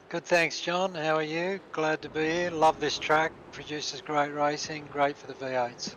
Good, thanks, John. How are you? Glad to be here. Love this track. Produces great racing. Great for the V8s.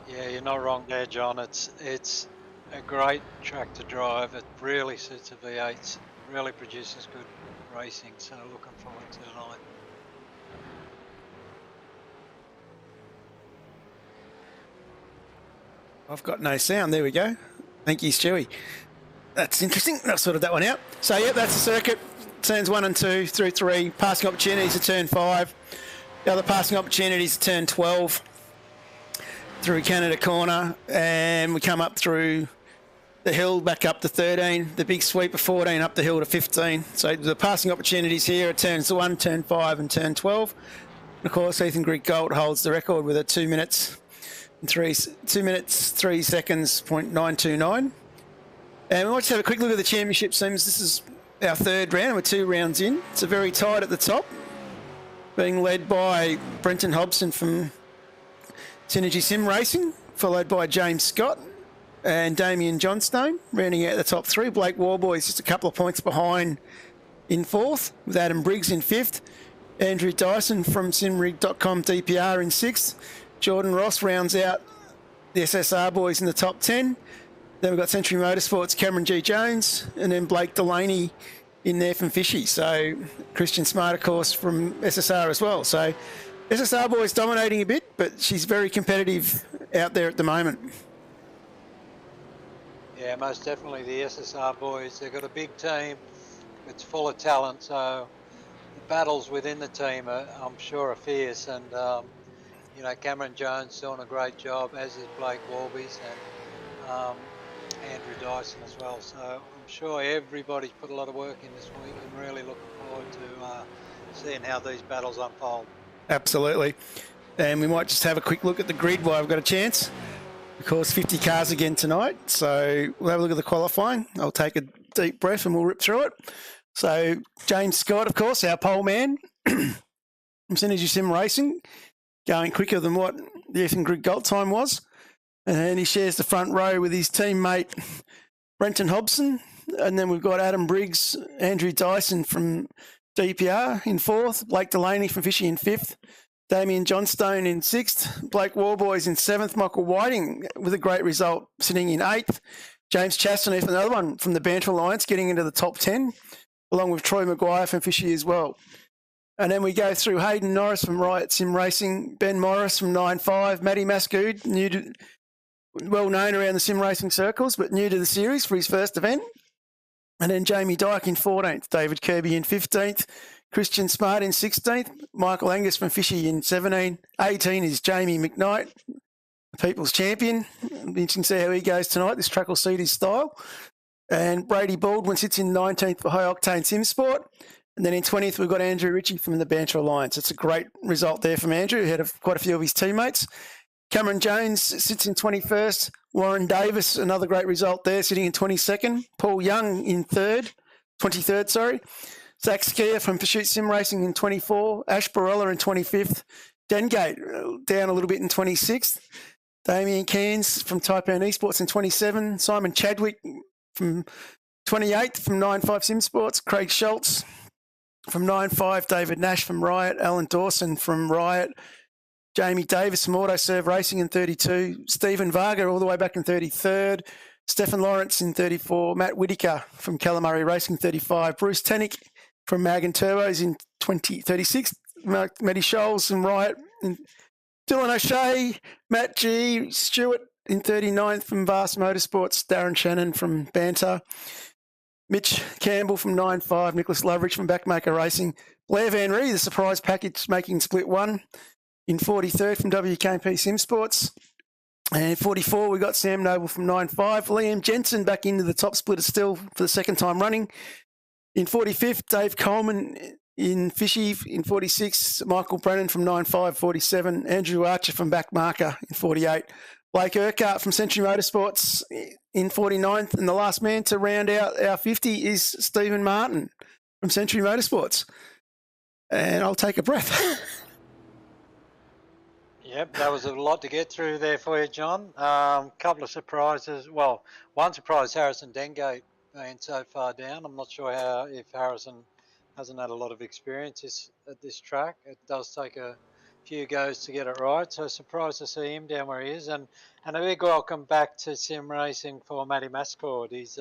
Yeah, you're not wrong there, John. It's a great track to drive. It really suits the V8s. Really produces good racing. So looking forward to tonight. I've got no sound. There we go. Thank you, Stewie. That's interesting. I've sorted that one out. So, yeah, that's the circuit. Turns 1 and 2 through 3. Passing opportunities to turn 5. The other passing opportunities to turn 12 through Canada Corner. And we come up through the hill back up to 13. The big sweep of 14 up the hill to 15. So the passing opportunities here are turns 1, turn 5 and turn 12. And of course, Ethan Grigg-Gold holds the record with a 2 minutes 3 seconds, .929. And we'll just have a quick look at the championship teams. This is our third round. We're 2 rounds in. It's a very tight at the top, being led by Brenton Hobson from Synergy Sim Racing, followed by James Scott and Damien Johnstone, rounding out the top 3. Blake Warboys just a couple of points behind in 4th, with Adam Briggs in 5th. Andrew Dyson from simrig.com DPR in 6th. Jordan Ross rounds out the SSR boys in the top 10. Then we've got Century Motorsports, Cameron G. Jones, and then Blake Delaney in there from Fishy. So Christian Smart, of course, from SSR as well. So SSR boys dominating a bit, but she's very competitive out there at the moment. Yeah, most definitely the SSR boys. They've got a big team. It's full of talent. So the battles within the team, I'm sure, are fierce. And you know, Cameron Jones doing a great job, as is Blake Warbies and Andrew Dyson as well. So I'm sure everybody's put a lot of work in this week and really looking forward to seeing how these battles unfold. Absolutely. And we might just have a quick look at the grid while I've got a chance. Of course, 50 cars again tonight. So we'll have a look at the qualifying. I'll take a deep breath and we'll rip through it. So James Scott, of course, our pole man from Synergy Sim Racing, going quicker than what the Ethan Grigg-Gold time was. And he shares the front row with his teammate, Brenton Hobson. And then we've got Adam Briggs, Andrew Dyson from DPR in 4th, Blake Delaney from Fishy in 5th, Damien Johnstone in 6th, Blake Warboys in 7th, Michael Whiting with a great result sitting in 8th, James Chastaneef, another one from the Banter Alliance, getting into the top 10, along with Troy Maguire from Fishy as well. And then we go through Hayden Norris from Riot Sim Racing, Ben Morris from 9.5, Matty Mascoud, well known around the sim racing circles, but new to the series for his first event. And then Jamie Dyke in 14th, David Kirby in 15th, Christian Smart in 16th, Michael Angus from Fishy in 17. 18 is Jamie McKnight, the People's Champion. It'll be interesting to see how he goes tonight. This track will suit his style. And Brady Baldwin sits in 19th for High Octane Sim Sport. And then in 20th, we've got Andrew Ritchie from the Banter Alliance. It's a great result there from Andrew, ahead of quite a few of his teammates. Cameron Jones sits in 21st. Warren Davis, another great result there, sitting in 22nd. Paul Young in 23rd, sorry. Zach Skier from Pursuit Sim Racing in 24. Ash Barella in 25th. Dengate down a little bit in 26th. Damien Cairns from Taipan Esports in 27. Simon Chadwick from 28th from 9.5 Sim Sports. Craig Schultz from 9.5. David Nash from Riot. Alan Dawson from Riot. Jamie Davis from Autoserve Racing in 32. Stephen Varga all the way back in 33rd. Stefan Lawrence in 34. Matt Whittaker from Calamari Racing 35. Bruce Tannick from Mag & Turbos in 36. Matty Scholes from Riot. And Dylan O'Shea, Matt G. Stewart in 39th from Vast Motorsports. Darren Shannon from Banter. Mitch Campbell from 9.5. Nicholas Loveridge from Backmaker Racing. Blair Van Ree, the surprise package, making split one. In 43rd from WK&P Sim Sports. And 44, we got Sam Noble from 9.5. Liam Jensen back into the top splitter still for the second time running. In 45th, Dave Coleman in Fishy. In 46, Michael Brennan from 9.5. 47, Andrew Archer from Backmarker in 48. Blake Urquhart from Century Motorsports in 49th. And the last man to round out our 50 is Stephen Martin from Century Motorsports. And I'll take a breath. Yep, that was a lot to get through there for you, John. Couple of surprises. Well, one surprise, Harrison Dengate being so far down. I'm not sure if Harrison hasn't had a lot of experience at this track. It does take a few goes to get it right. So surprised to see him down where he is. And a big welcome back to sim racing for Matty Mascord. He's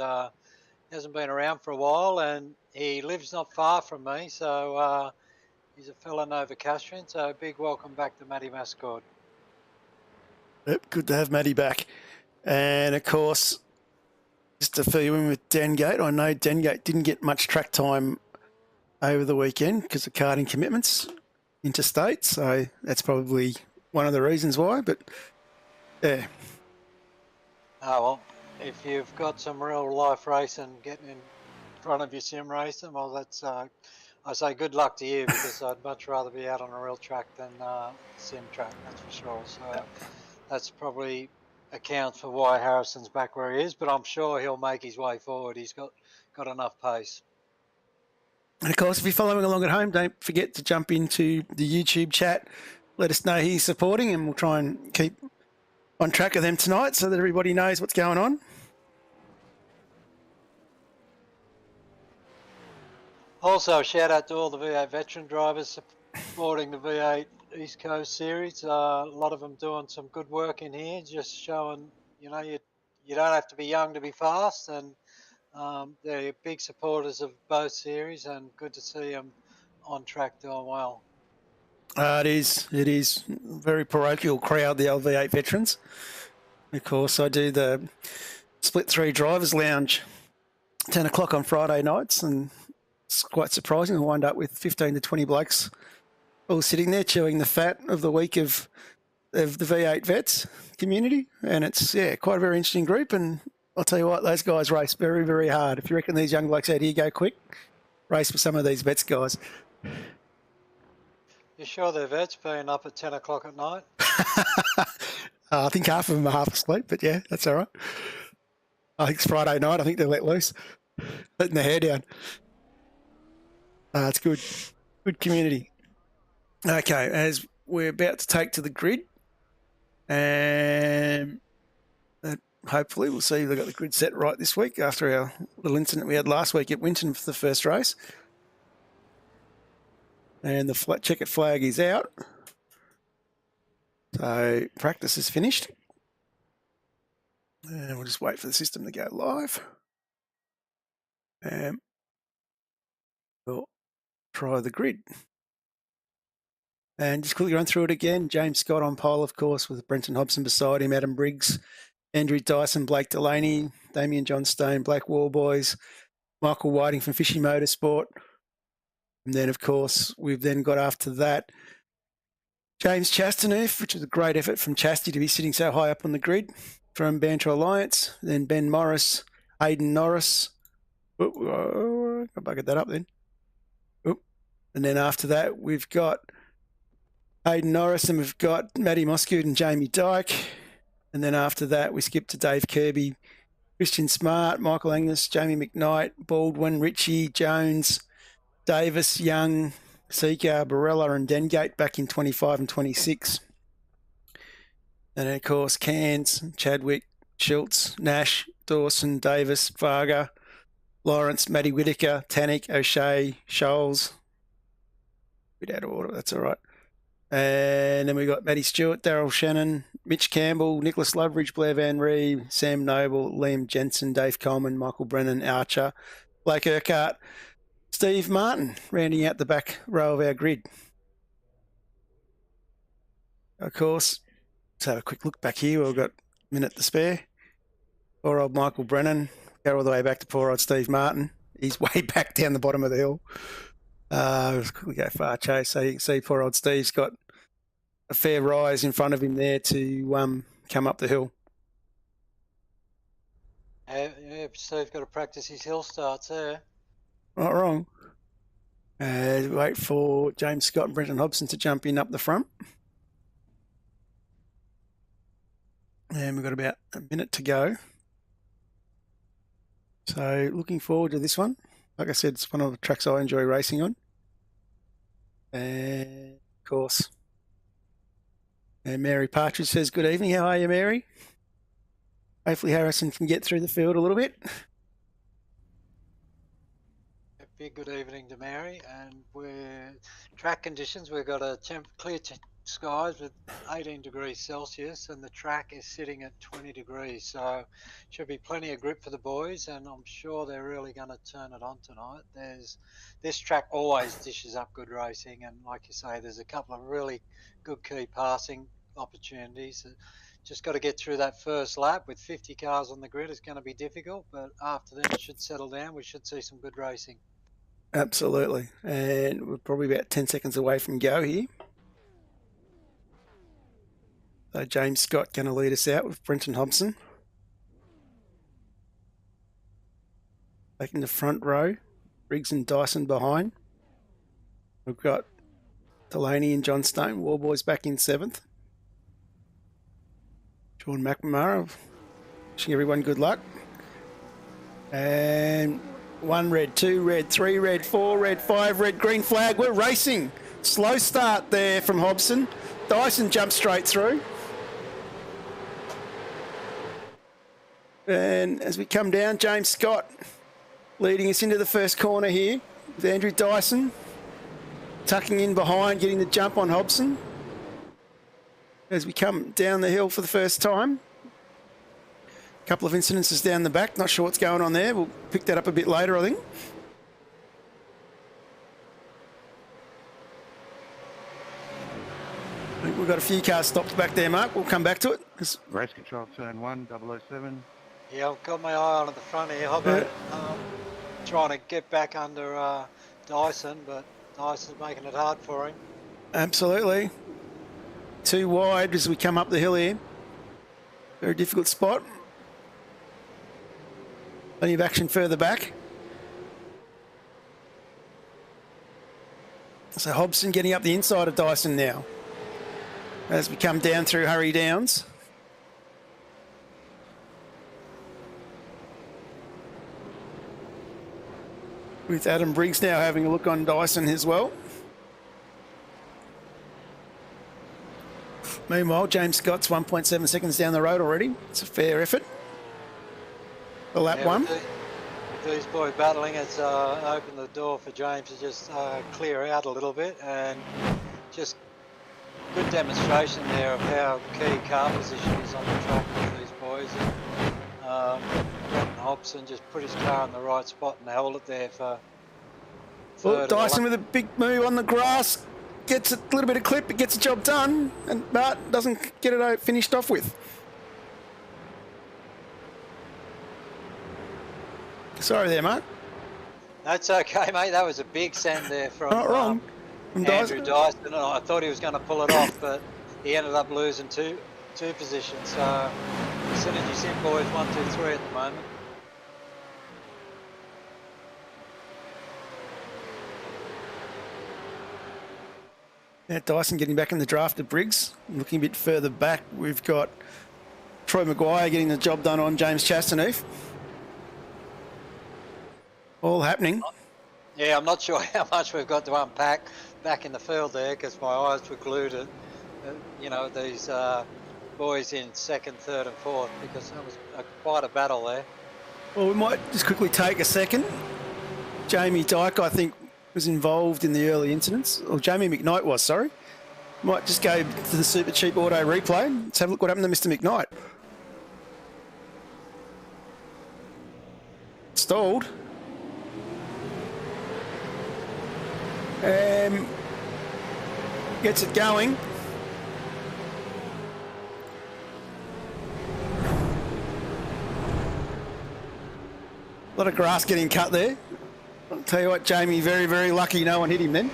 hasn't been around for a while, and he lives not far from me. So he's a fellow Novocastrian, so a big welcome back to Matty Mascord. Yep, good to have Matty back. And, of course, just to fill you in with Dengate, I know Dengate didn't get much track time over the weekend because of karting commitments interstate, so that's probably one of the reasons why, but, yeah. Oh, well, if you've got some real-life racing getting in front of your sim racing, well, that's... I say good luck to you, because I'd much rather be out on a real track than sim track, that's for sure. So that's probably accounts for why Harrison's back where he is, but I'm sure he'll make his way forward. He's got enough pace. And of course, if you're following along at home, don't forget to jump into the YouTube chat. Let us know who you're supporting, and we'll try and keep on track of them tonight so that everybody knows what's going on. Also, a shout out to all the V8 veteran drivers supporting the V8 East Coast Series. A lot of them doing some good work in here, just showing, you don't have to be young to be fast, and they're big supporters of both series, and good to see them on track doing well. It is a very parochial crowd, the old V8 veterans. Of course, I do the Split 3 Drivers Lounge 10 o'clock on Friday nights, and it's quite surprising. I wind up with 15 to 20 blokes all sitting there chewing the fat of the week of the V8 vets community. And it's, quite a very interesting group. And I'll tell you what, those guys race very, very hard. If you reckon these young blokes out here go quick, race with some of these vets guys. You sure they're vets being up at 10 o'clock at night? I think half of them are half asleep, but yeah, that's all right. I think it's Friday night. I think they're let loose, letting their hair down. It's good. Good community. Okay, as we're about to take to the grid, and hopefully we'll see they've got the grid set right this week after our little incident we had last week at Winton for the first race. And the checkered flag is out. So practice is finished. And we'll just wait for the system to go live. And we'll try the grid. And just quickly run through it again. James Scott on pole, of course, with Brenton Hobson beside him, Adam Briggs, Andrew Dyson, Blake Delaney, Damien Johnstone, Black Wall Boys, Michael Whiting from Fishy Motorsport. And then, of course, we've then got after that James Chastaneuf, which was a great effort from Chasty to be sitting so high up on the grid from Banter Alliance. Then Ben Morris, Aidan Norris. I buggered that up then. And then after that, we've got Aidan Norris and we've got Matty Moscoot and Jamie Dyke. And then after that, we skip to Dave Kirby, Christian Smart, Michael Angus, Jamie McKnight, Baldwin, Ritchie, Jones, Davis, Young, Seeker, Barella and Dengate back in 25 and 26. And then, of course, Cairns, Chadwick, Schultz, Nash, Dawson, Davis, Varga, Lawrence, Matty Whittaker, Tannick, O'Shea, Scholes. Bit out of order, that's all right. And then we got Matty Stewart, Daryl Shannon, Mitch Campbell, Nicholas Loveridge, Blair Van Ree, Sam Noble, Liam Jensen, Dave Coleman, Michael Brennan, Archer, Blake Urquhart, Steve Martin, rounding out the back row of our grid. Of course, let's have a quick look back here. We've got a minute to spare. Poor old Michael Brennan. Go all the way back to poor old Steve Martin. He's way back down the bottom of the hill. Let's quickly go far chase. So you can see poor old Steve's got a fair rise in front of him there to come up the hill. Yeah, Steve's got to practice his hill starts there. Not wrong. Wait for James Scott and Brenton Hobson to jump in up the front. And we've got about a minute to go. So looking forward to this one. Like I said, it's one of the tracks I enjoy racing on. And of course, and Mary Partridge says, good evening. How are you, Mary? Hopefully Harrison can get through the field a little bit. Big good evening to Mary, and we're track conditions. We've got a clear skies with 18 degrees Celsius, and the track is sitting at 20 degrees. So should be plenty of grip for the boys, and I'm sure they're really going to turn it on tonight. This track always dishes up good racing, and like you say, there's a couple of really good key passing opportunities. Just got to get through that first lap with 50 cars on the grid. It's going to be difficult, but after that it should settle down. We should see some good racing. Absolutely. And we're probably about 10 seconds away from go here. So James Scott going to lead us out with Brenton Hobson. Taking the front row. Briggs and Dyson behind. We've got Delaney and John Stone. Warboys back in 7th. Sean McNamara. Wishing everyone good luck. And 1 red, 2 red, 3 red, 4 red, 5 red, green flag. We're racing. Slow start there from Hobson. Dyson jumps straight through. And as we come down, James Scott leading us into the first corner here with Andrew Dyson tucking in behind, getting the jump on Hobson as we come down the hill for the first time. A couple of incidences down the back. Not sure what's going on there. We'll pick that up a bit later, I think. I think we've got a few cars stopped back there, Mark. We'll come back to it. Race control turn 1, 007. Yeah, I've got my eye on at the front here. Hobbo trying to get back under Dyson, but Dyson's making it hard for him. Absolutely. Too wide as we come up the hill here. Very difficult spot. Plenty of action further back. So Hobson getting up the inside of Dyson now as we come down through Hurry Downs. With Adam Briggs now having a look on Dyson as well. Meanwhile, James Scott's 1.7 seconds down the road already. It's a fair effort. For lap one. With these boys battling, it's opened the door for James to just clear out a little bit, and just good demonstration there of how key car position is on the track with these boys. And Hobson just put his car in the right spot and held it there for third. Dyson with a big move on the grass. Gets a little bit of clip, it gets the job done, but doesn't get it finished off with. Sorry there, Mark. That's okay, mate. That was a big send there from Not wrong. From Andrew Dyson. Dyson. I thought he was going to pull it off, but he ended up losing two positions. So Synergy Sim boys 1, 2, 3 at the moment. Yeah, Dyson getting back in the draft of Briggs. Looking a bit further back, we've got Troy Maguire getting the job done on James Chastaneuf. All happening. Yeah, I'm not sure how much we've got to unpack back in the field there because my eyes were glued at, these boys in second, third and fourth because that was quite a battle there. Well, we might just quickly take a second. Jamie Dyke, I think, was involved in the early incidents. Or Jamie McKnight was, sorry. Might just go to the Supercheap auto replay. Let's have a look what happened to Mr. McKnight. Stalled. Gets it going. A lot of grass getting cut there. I'll tell you what, Jamie, very, very lucky no one hit him then.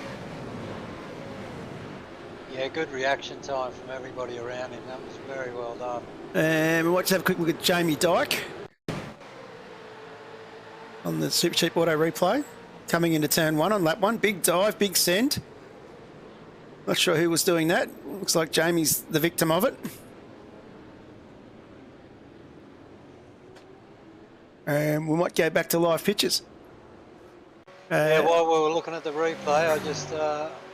Yeah, good reaction time from everybody around him. That was very well done. And we'll just have a quick look at Jamie Dyke on the Supercheap auto replay. Coming into turn one on lap one. Big dive, big send. Not sure who was doing that. Looks like Jamie's the victim of it. And we might go back to live pictures. Yeah, while we were looking at the replay, I just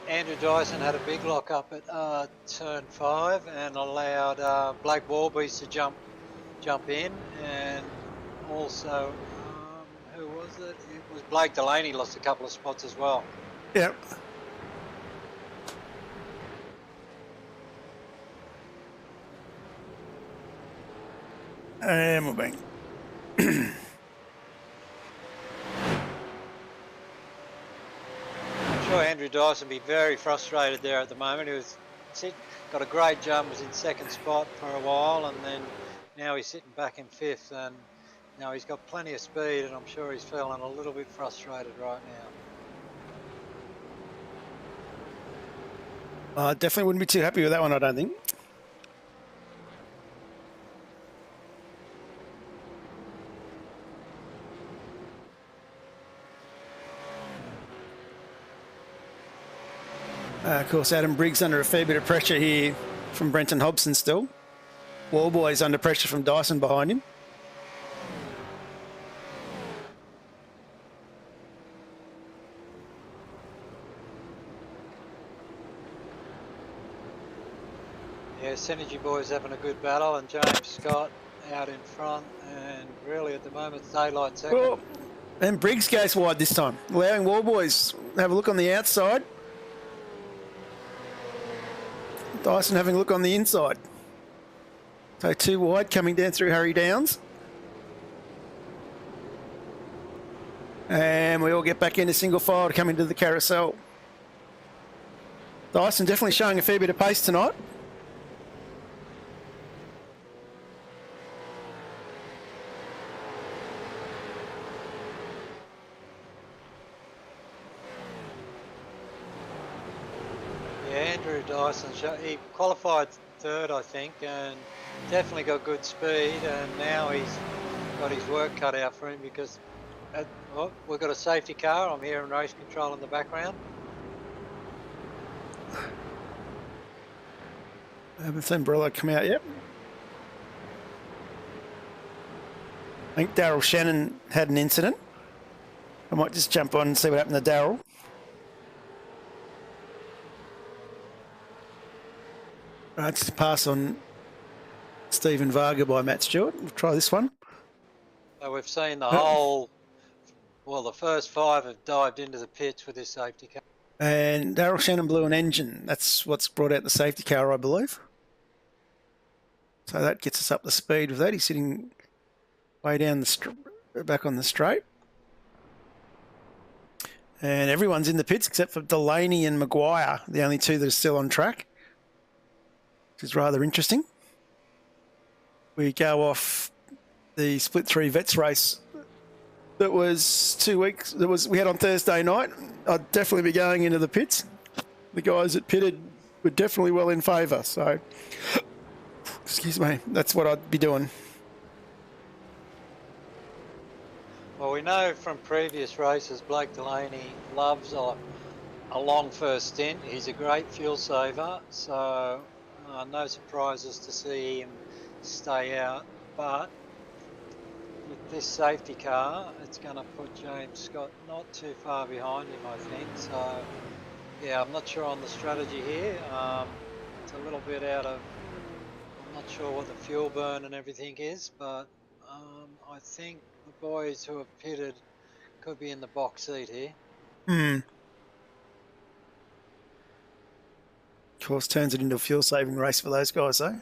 Andrew Dyson had a big lock up at turn 5 and allowed Blake Warbees to jump in, and also who was it? It was Blake Delaney lost a couple of spots as well. Yep. And we're back. I'm sure Andrew Dyson will be very frustrated there at the moment. He was got a great jump, was in second spot for a while, and then now he's sitting back in fifth, and now he's got plenty of speed, and I'm sure he's feeling a little bit frustrated right now. Definitely wouldn't be too happy with that one, I don't think. Of course, Adam Briggs under a fair bit of pressure here from Brenton Hobson still. Wallboy's under pressure from Dyson behind him. Yeah, Synergy Boys having a good battle, and James Scott out in front, and really at the moment it's daylight second. Well, and Briggs goes wide this time, allowing Wallboys have a look on the outside. Dyson having a look on the inside. So two wide coming down through Harry Downs. And we all get back into single file to come into the carousel. Dyson definitely showing a fair bit of pace tonight. Andrew Dyson, he qualified third, I think, and definitely got good speed, and now he's got his work cut out for him because we've got a safety car. I'm hearing race control in the background. Haven't seen Brillo come out yet. I think Daryl Shannon had an incident. I might just jump on and see what happened to Daryl. Right, just pass on Stephen Varga by Matt Stewart. We'll try this one. So we've seen the whole, well, the first 5 have dived into the pits with this safety car. And Daryl Shannon blew an engine. That's what's brought out the safety car, I believe. So that gets us up to speed with that. He's sitting way down the back on the straight. And everyone's in the pits except for Delaney and Maguire, the only two that are still on track, which is rather interesting. We go off the Split 3 Vets race that was 2 weeks. We had on Thursday night. I'd definitely be going into the pits. The guys that pitted were definitely well in favour. So, excuse me, that's what I'd be doing. Well, we know from previous races, Blake Delaney loves a long first stint. He's a great fuel saver, so no surprises to see him stay out. But with this safety car, it's going to put James Scott not too far behind him, I think. So, yeah, I'm not sure on the strategy here. It's a little bit out of, I'm not sure what the fuel burn and everything is, but I think the boys who have pitted could be in the box seat here. Of course, turns it into a fuel-saving race for those guys, though.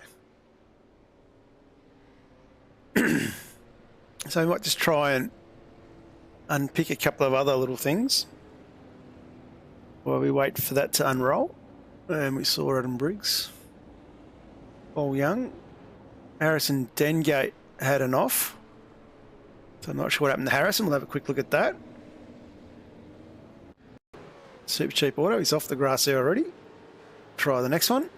So we might just try and unpick a couple of other little things while we wait for that to unroll. And we saw Adam Briggs, Paul Young, Harrison Dengate had an off. So I'm not sure what happened to Harrison. We'll have a quick look at that. Supercheap Auto, he's off the grass there already. Try the next one.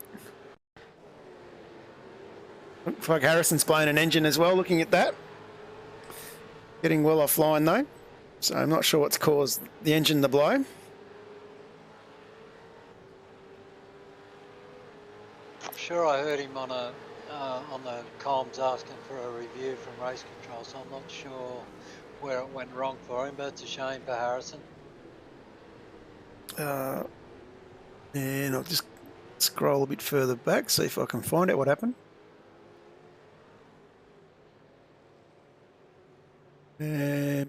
Looks like Harrison's blown an engine as well, looking at that. Getting well offline though. So I'm not sure what's caused the engine to blow. I'm sure I heard him on the comms asking for a review from race control, so I'm not sure where it went wrong for him, but it's a shame for Harrison. And I'll just scroll a bit further back, see if I can find out what happened. Of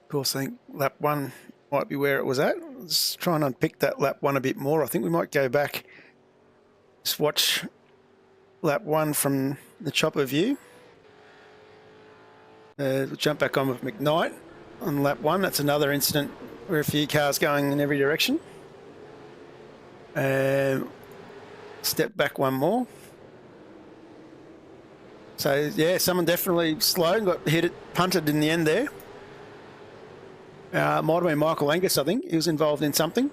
course, I think lap one might be where it was at. Let's try and unpick that lap one a bit more. I think we might go back, just watch lap one from the chopper view. We'll jump back on with McKnight on lap one. That's another incident where a few cars going in every direction. Step back one more. So, yeah, someone definitely slow, got hit it, punted in the end there. Might have been Michael Angus, I think. He was involved in something.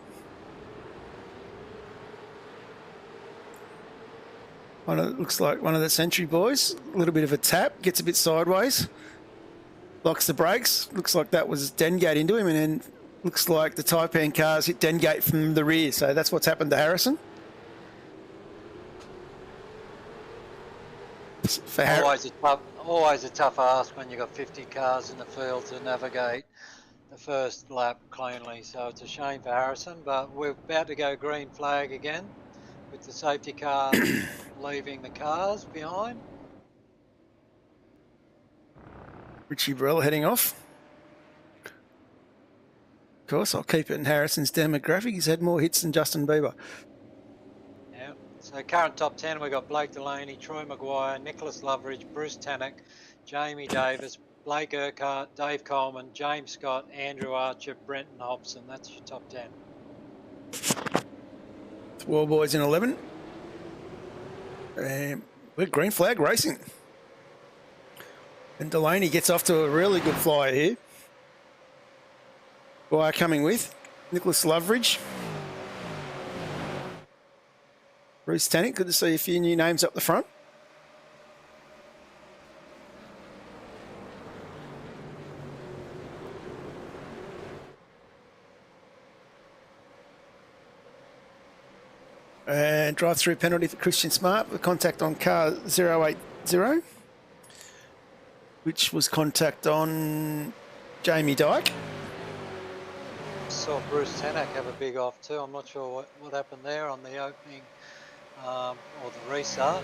Looks like one of the Century boys. A little bit of a tap, gets a bit sideways. Locks the brakes. Looks like that was Dengate into him, and then looks like the Taipan cars hit Dengate from the rear. So that's what's happened to Harrison. Always a tough ask when you've got 50 cars in the field to navigate the first lap cleanly. So it's a shame for Harrison, but we're about to go green flag again with the safety car leaving the cars behind. Richie Burrell heading off. Of course, I'll keep it in Harrison's demographic. He's had more hits than Justin Bieber. Yeah. So current top 10, we've got Blake Delaney, Troy Maguire, Nicholas Loveridge, Bruce Tannock, Jamie Davis, Blake Urquhart, Dave Coleman, James Scott, Andrew Archer, Brenton Hobson. That's your top 10. It's World Boys in 11. We're green flag racing. And Delaney gets off to a really good flyer here. Wire coming with Nicholas Loveridge. Bruce Tannock, good to see a few new names up the front. And drive-through penalty for Christian Smart with contact on car 080, which was contact on Jamie Dyke. Saw Bruce Tannock have a big off too. I'm not sure what happened there on the opening or the restart.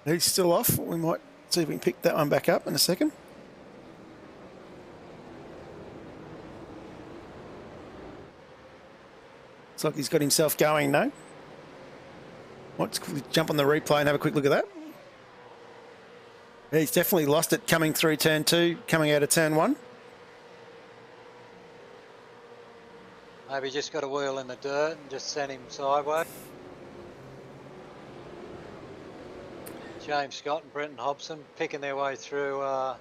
He's still off. We might see if we can pick that one back up in a second. Looks like he's got himself going now. Let's jump on the replay and have a quick look at that. He's definitely lost it coming through turn 2, coming out of turn 1. Maybe just got a wheel in the dirt and just sent him sideways. James Scott and Brenton Hobson picking their way through a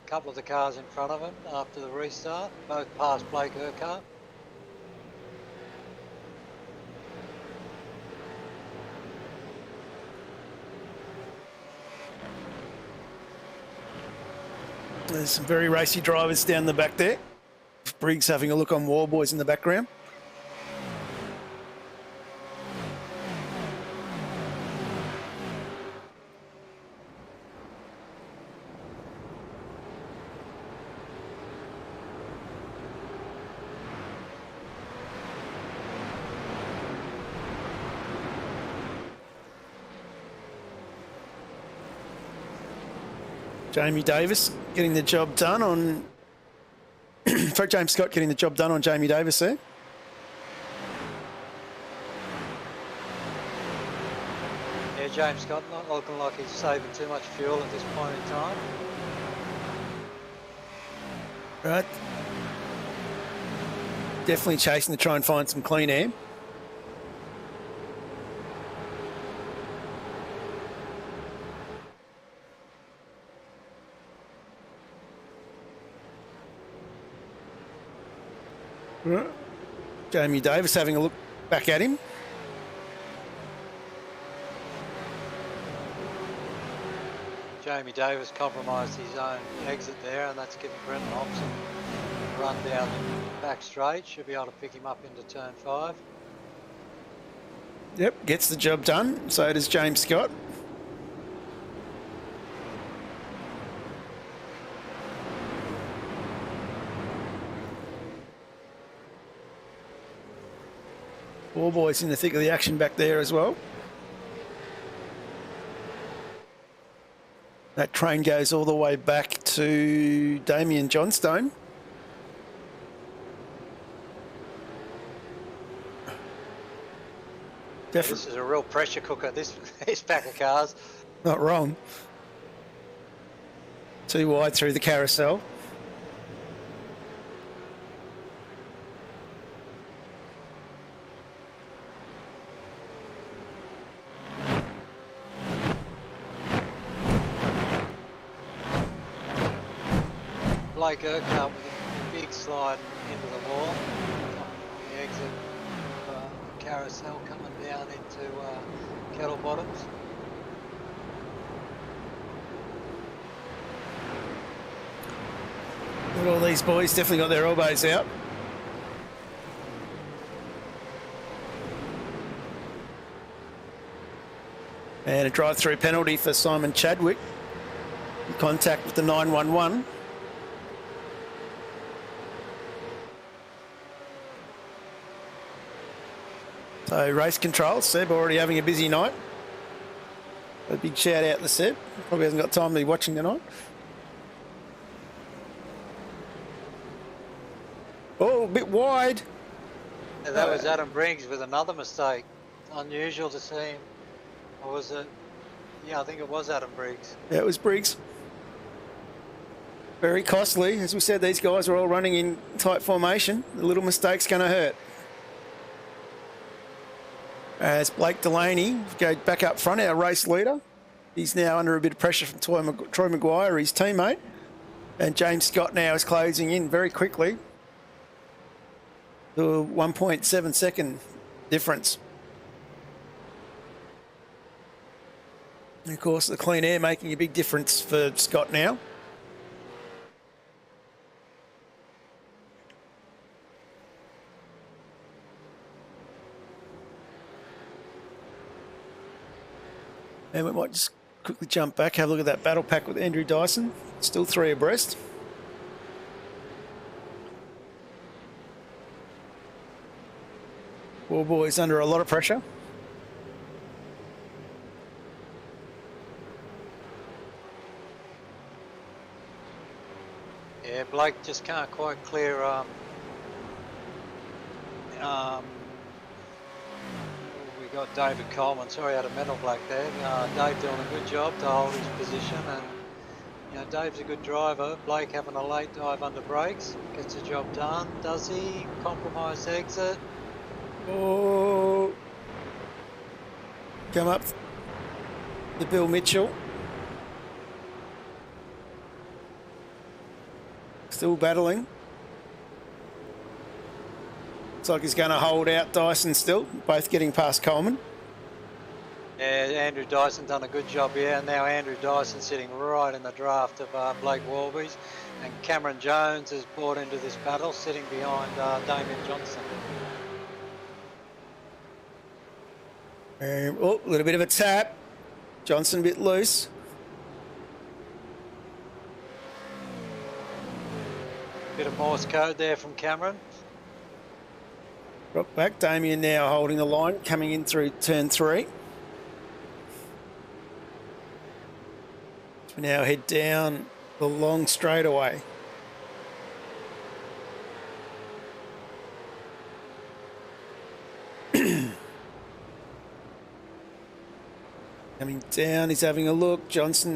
couple of the cars in front of him after the restart, both past Blake Urquhart. There's some very racy drivers down the back there. Briggs having a look on Warboys in the background. Jamie Davis getting the job done on... James Scott getting the job done on Jamie Davis there. Yeah, James Scott not looking like he's saving too much fuel at this point in time. Right. Definitely chasing to try and find some clean air. Jamie Davis having a look back at him. Jamie Davis compromised his own exit there, and that's given Brenton Hobson a run down the back straight. Should be able to pick him up into turn 5. Yep, gets the job done. So does James Scott. All boys in the thick of the action back there as well. That train goes all the way back to Damien Johnstone. This is a real pressure cooker, this pack of cars. Not wrong. Too wide through the carousel. Blake Urquhart with a big slide into the wall, on the exit of carousel coming down into Kettle Bottoms. Look at all these boys, definitely got their elbows out. And a drive-through penalty for Simon Chadwick. In contact with the 911. So race control, Seb already having a busy night. A big shout out to Seb. Probably hasn't got time to be watching tonight. Oh, a bit wide. Yeah, that was Adam Briggs with another mistake. Unusual to see him. Or was it? Yeah, I think it was Adam Briggs. Yeah, it was Briggs. Very costly. As we said, these guys are all running in tight formation. A little mistake's going to hurt. As Blake Delaney goes back up front, our race leader. He's now under a bit of pressure from Troy Maguire, his teammate. And James Scott now is closing in very quickly. To a 1.7 second difference. And of course, the clean air making a big difference for Scott now. And we might just quickly jump back, have a look at that battle pack with Andrew Dyson. Still 3 abreast. War boys under a lot of pressure. Yeah, Blake just can't quite clear we got David Coleman, sorry, out of Metal Black there. Dave doing a good job to hold his position, and you know, Dave's a good driver. Blake having a late dive under brakes, gets the job done. Does he? Compromise exit. Oh, come up the Bill Mitchell. Still battling. Looks like he's going to hold out Dyson still, both getting past Coleman. Yeah, Andrew Dyson done a good job here, and now Andrew Dyson sitting right in the draft of Blake Warby's, and Cameron Jones is brought into this battle, sitting behind Damien Johnson. Oh, a little bit of a tap. Johnson a bit loose. Bit of Morse code there from Cameron. Drop back. Damien now holding the line, coming in through turn 3. We now head down the long straightaway. Coming down, he's having a look. Jones.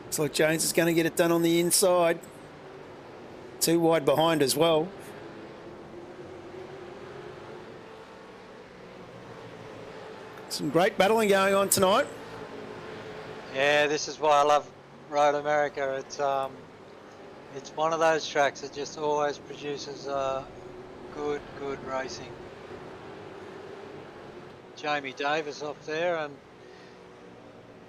Looks like Jones is going to get it done on the inside. Too wide behind as well. Some great battling going on tonight. Yeah, this is why I love Road America. It's one of those tracks that just always produces good racing. Jamie Davis off there and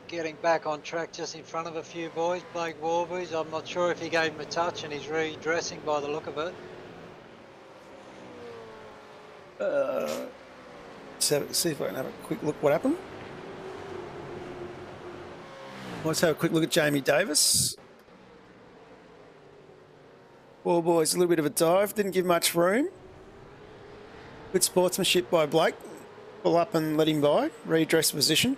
getting back on track just in front of a few boys. Blake Warby's, I'm not sure if he gave him a touch, and he's redressing by the look of it. See if I can have a quick look what happened. Let's have a quick look at Jamie Davis. Warby's a little bit of a dive, didn't give much room. Good sportsmanship by Blake. Pull up and let him by, redress position.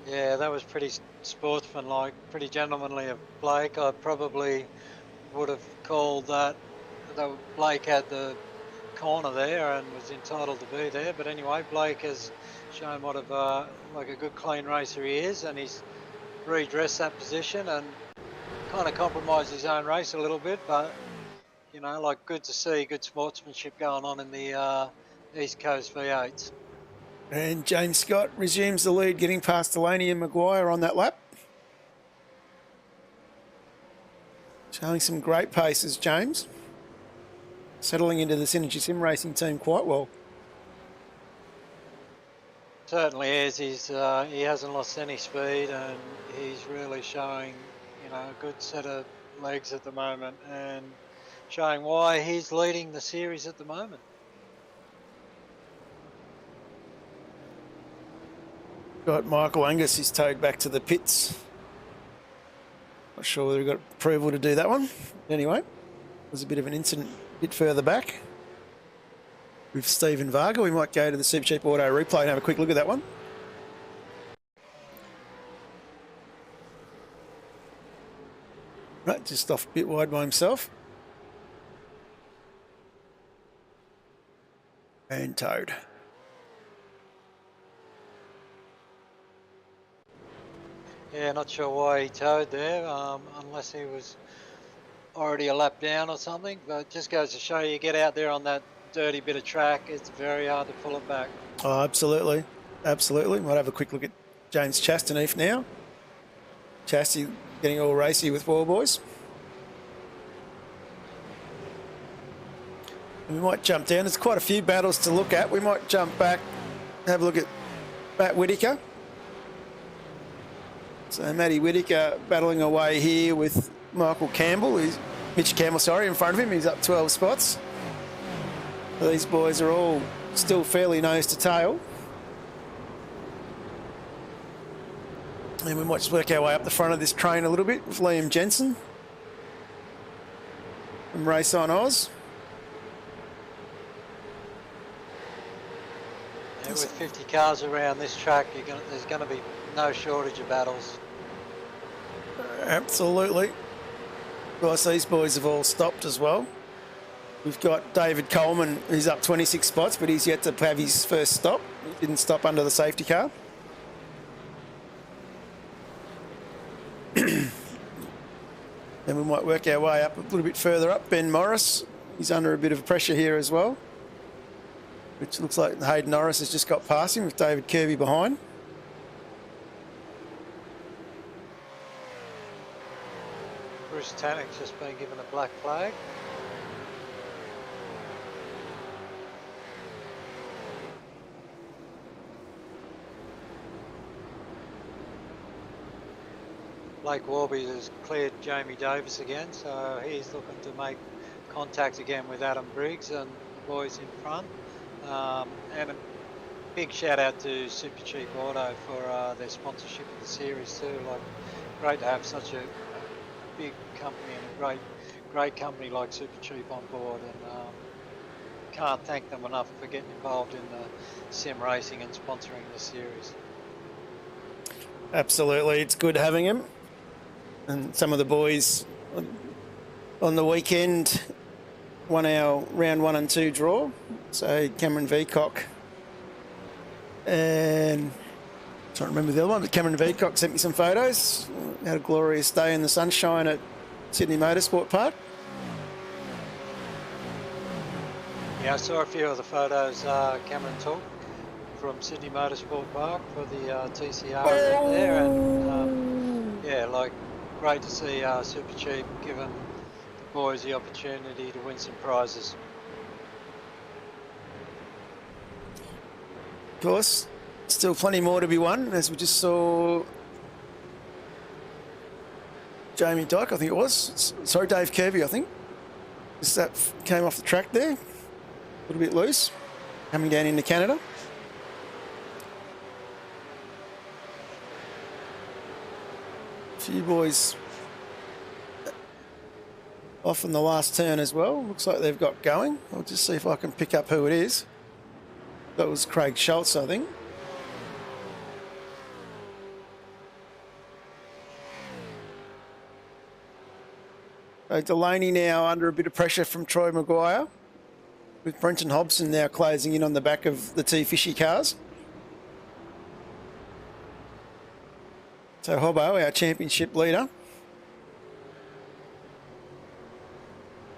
Yeah, that was pretty sportsmanlike, pretty gentlemanly of Blake. I probably would have called that Blake had the corner there and was entitled to be there. But anyway, Blake has shown what of like a good clean racer he is, and he's redressed that position and kind of compromised his own race a little bit. But you know, like good to see good sportsmanship going on in the East Coast V8s. And James Scott resumes the lead, getting past Delaney and Maguire on that lap. Showing some great paces, James. Settling into the Synergy Sim Racing team quite well. Certainly is. He hasn't lost any speed, and he's really showing, you know, a good set of legs at the moment, and showing why he's leading the series at the moment. Got Michael Angus is towed back to the pits. Not sure whether he got approval to do that one. Anyway, there's a bit of an incident a bit further back with Stephen Varga. We might go to the Supercheap Auto replay and have a quick look at that one. Right, just off a bit wide by himself. And towed. Yeah, not sure why he towed there, unless he was already a lap down or something, but it just goes to show you get out there on that dirty bit of track, it's very hard to pull it back. Oh, absolutely. Absolutely. Might have a quick look at James Chastaneef now. Chasty getting all racy with Warby's. We might jump down. There's quite a few battles to look at. We might jump back, have a look at Matt Whittaker. So Matty Whittaker battling away here with Michael Campbell. Mitch Campbell, sorry, in front of him. He's up 12 spots. These boys are all still fairly nose to tail. And we might just work our way up the front of this train a little bit with Liam Jensen from Race on Oz. Yeah, with 50 cars around this track, there's going to be no shortage of battles. Absolutely. Of course, these boys have all stopped as well. We've got David Coleman, who's up 26 spots, but he's yet to have his first stop. He didn't stop under the safety car. Then we might work our way up a little bit further up. Ben Morris, he's under a bit of pressure here as well, which looks like Hayden Norris has just got past him with David Kirby behind. Bruce Tannock's just been given a black flag. Blake Warby has cleared Jamie Davis again, so he's looking to make contact again with Adam Briggs and the boys in front. And a big shout out to Supercheap Auto for their sponsorship of the series too. Like, great to have such a big company and a great company like Supercheap on board, and can't thank them enough for getting involved in the sim racing and sponsoring the series. Absolutely, it's good having him. And some of the boys on the weekend won our round 1 and 2 draw. So Cameron Veacock and I can't remember the other one, but Cameron Veacock sent me some photos. Had a glorious day in the sunshine at Sydney Motorsport Park. Yeah, I saw a few of the photos Cameron took from Sydney Motorsport Park for the TCR event there, and yeah, like, great to see Supercheap giving the boys the opportunity to win some prizes. Of course, still plenty more to be won, as we just saw Jamie Dyke, I think it was. Sorry, Dave Kirby, I think. Just that came off the track there, a little bit loose, coming down into Canada. A few boys off in the last turn as well. Looks like they've got going. I'll just see if I can pick up who it is. That was Craig Schultz, I think. So Delaney now under a bit of pressure from Troy Maguire, with Brenton Hobson now closing in on the back of the two Fishy cars. So Hobbo, our championship leader,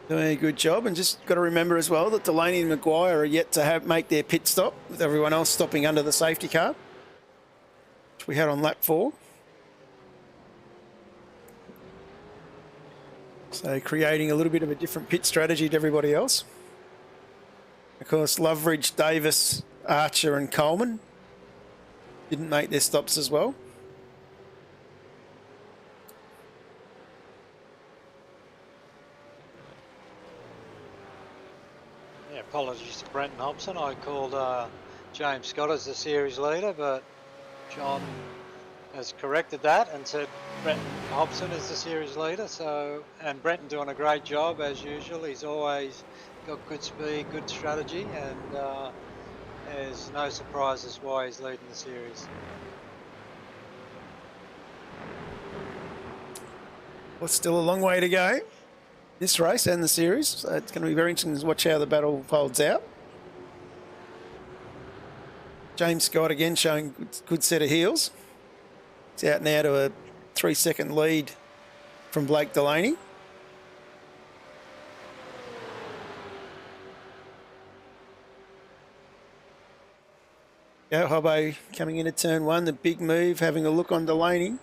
doing a good job, and just got to remember as well that Delaney and Maguire are yet to make their pit stop, with everyone else stopping under the safety car, which we had on lap 4. So creating a little bit of a different pit strategy to everybody else. Of course, Loveridge, Davis, Archer and Coleman didn't make their stops as well. Yeah, apologies to Brenton Hobson. I called James Scott as the series leader, but John has corrected that and said Brenton Hobson is the series leader. So, and Brenton doing a great job as usual. He's always got good speed, good strategy, and there's no surprises why he's leading the series. Well, still a long way to go, this race and the series. So it's going to be very interesting to watch how the battle folds out. James Scott again showing good set of heels. He's out now to a 3-second lead from Blake Delaney. Yeah, Hobbo coming into turn 1, the big move, having a look on Delaney.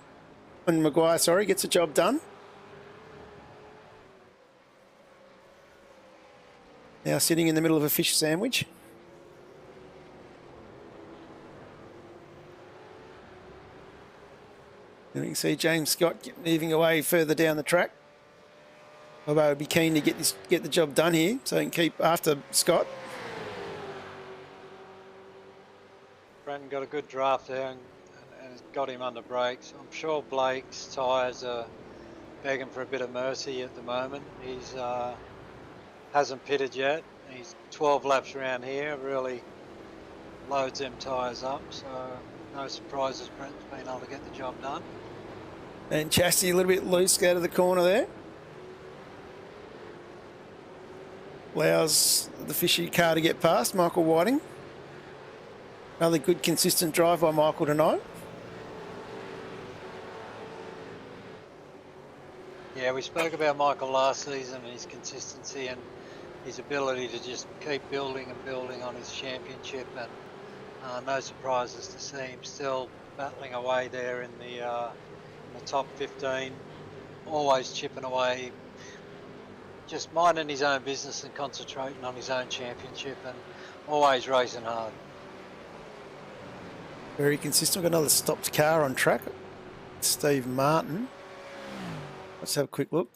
And Maguire, sorry, gets the job done. Now sitting in the middle of a fish sandwich. And you can see James Scott moving away further down the track. Hobbo would be keen to get the job done here, so he can keep after Scott. Brenton got a good draft there and got him under brakes. I'm sure Blake's tyres are begging for a bit of mercy at the moment. He's hasn't pitted yet. He's 12 laps around here, really loads them tyres up, so no surprises Brenton's been able to get the job done. And Chassis a little bit loose out of the corner there. Allows the Fishy car to get past Michael Whiting. Another good consistent drive by Michael tonight. Yeah, we spoke about Michael last season and his consistency and his ability to just keep building and building on his championship, and no surprises to see him still battling away there in the top 15 always chipping away, just minding his own business and concentrating on his own championship and always racing hard. Very consistent. We've got another stopped car on track. Steve Martin. Let's have a quick look.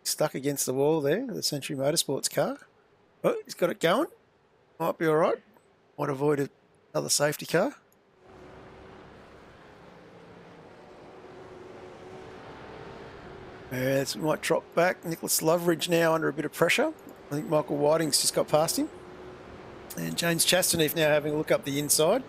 Stuck against the wall there, the Century Motorsports car. Oh, he's got it going. Might be all right. Might avoid another safety car. It might drop back. Nicholas Loveridge now under a bit of pressure. I think Michael Whiting's just got past him. And James Chastaneef now having a look up the inside.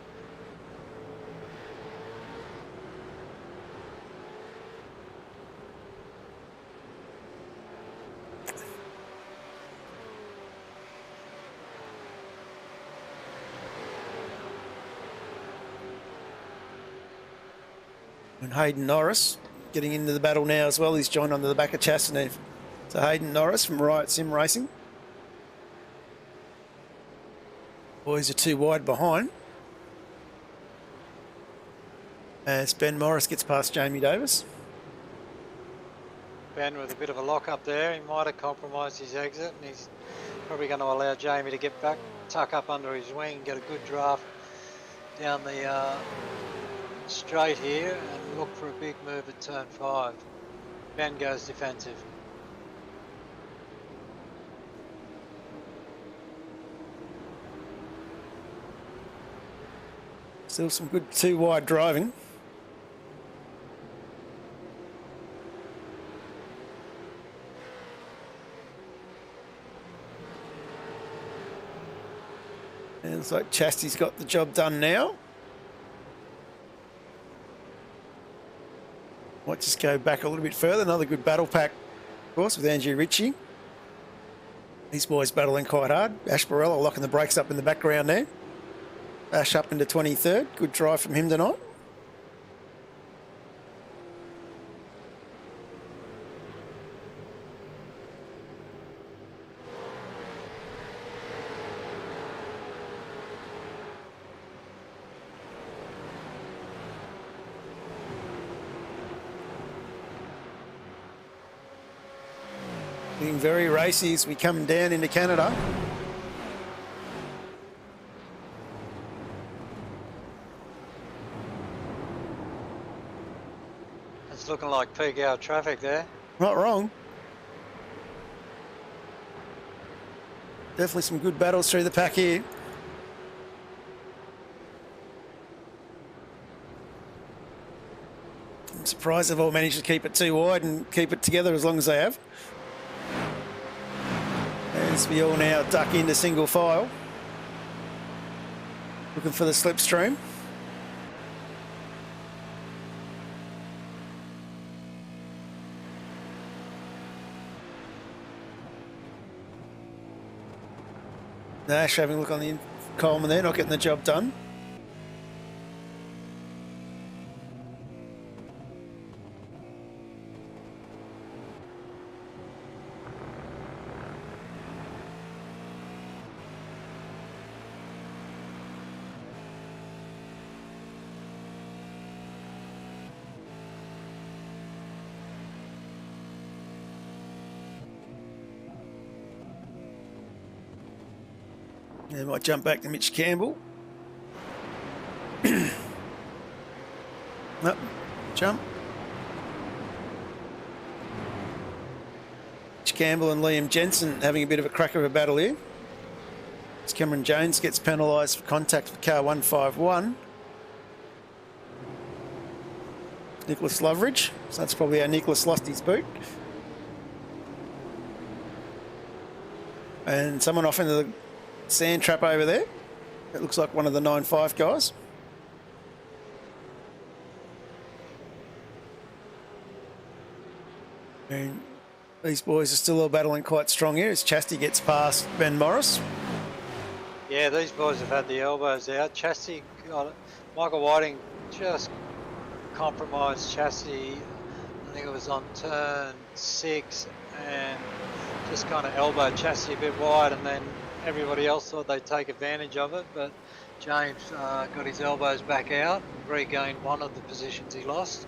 And Hayden Norris getting into the battle now as well. He's joined onto the back of Chastaneef. So Hayden Norris from Riot Sim Racing. Boys are too wide behind. As Ben Morris gets past Jamie Davis. Ben with a bit of a lock up there. He might have compromised his exit, and he's probably going to allow Jamie to get back, tuck up under his wing, get a good draft down the straight here and look for a big move at turn 5. Ben goes defensive. Still some good too wide driving. And it's like Chasty's got the job done now. Might just go back a little bit further. Another good battle pack, of course, with Andrew Ritchie. These boys battling quite hard. Ash Barella locking the brakes up in the background there. Ash up into 23rd. Good drive from him tonight. Being very racy as we come down into Canada. It's looking like peak hour traffic there. Not wrong. Definitely some good battles through the pack here. I'm surprised they've all managed to keep it too wide and keep it together as long as they have. As we all now duck into single file. Looking for the slipstream. Nash having a look on the Coleman there, not getting the job done. Yeah, might jump back to Mitch Campbell. Nope, jump. Mitch Campbell and Liam Jensen having a bit of a crack of a battle here. As Cameron Jones gets penalised for contact with car 151. Nicholas Loveridge, so that's probably how Nicholas lost his boot. And someone off into the sand trap over there. It looks like one of the 9.5 guys. And these boys are still all battling quite strong here as Chasty gets past Ben Morris. Yeah, these boys have had the elbows out. Chasty got it. Michael Whiting just compromised Chasty. I think it was on turn 6 and just kind of elbowed Chasty a bit wide, and then everybody else thought they'd take advantage of it, but James got his elbows back out, regained one of the positions he lost.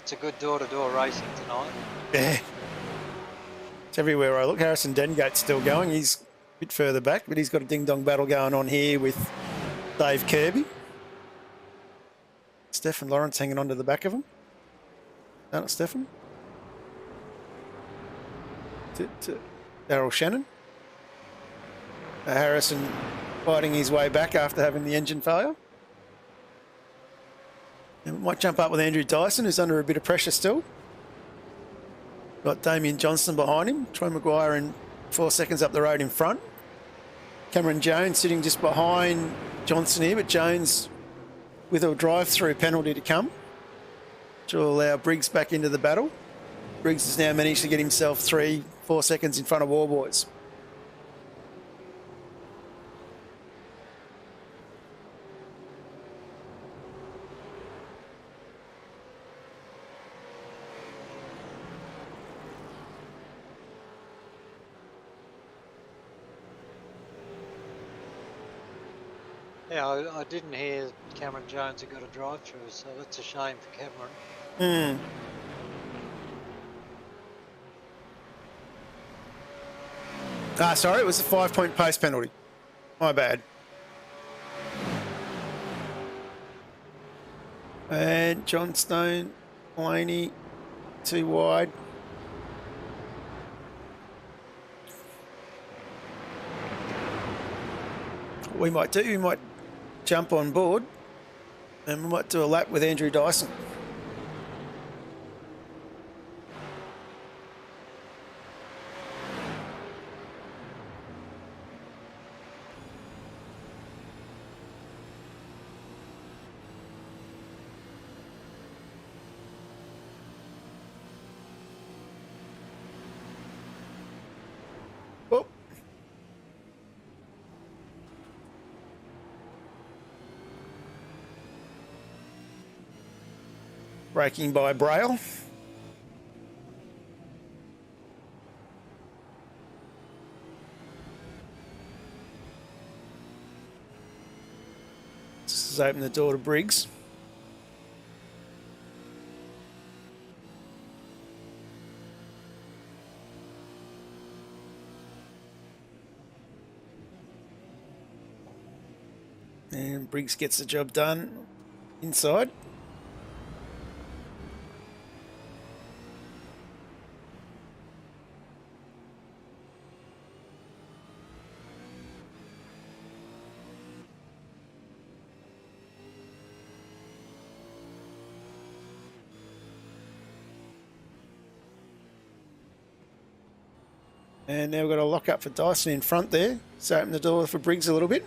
Lots of good door-to-door racing tonight. Yeah. It's everywhere I look. Harrison Dengate's still going. He's a bit further back, but he's got a ding-dong battle going on here with Dave Kirby. Stephen Lawrence hanging on to the back of him. Aren't it, Stephen? Daryl Shannon. Harrison fighting his way back after having the engine failure. And we might jump up with Andrew Dyson, who's under a bit of pressure still. Got Damien Johnston behind him. Troy Maguire in 4 seconds up the road in front. Cameron Jones sitting just behind Johnson here, but Jones with a drive-through penalty to come, which will allow Briggs back into the battle. Briggs has now managed to get himself 3-4 seconds in front of War Boys. Yeah, I didn't hear Cameron Jones had got a drive-through, so that's a shame for Cameron. Sorry, it was a 5-point pace penalty. My bad. And John Stone, Laney, too wide. What we might jump on board and we might do a lap with Andrew Dyson. Oh. Braking by Braille. This has opened the door to Briggs. And Briggs gets the job done inside. And now we've got a lock up for Dyson in front there. So open the door for Briggs a little bit.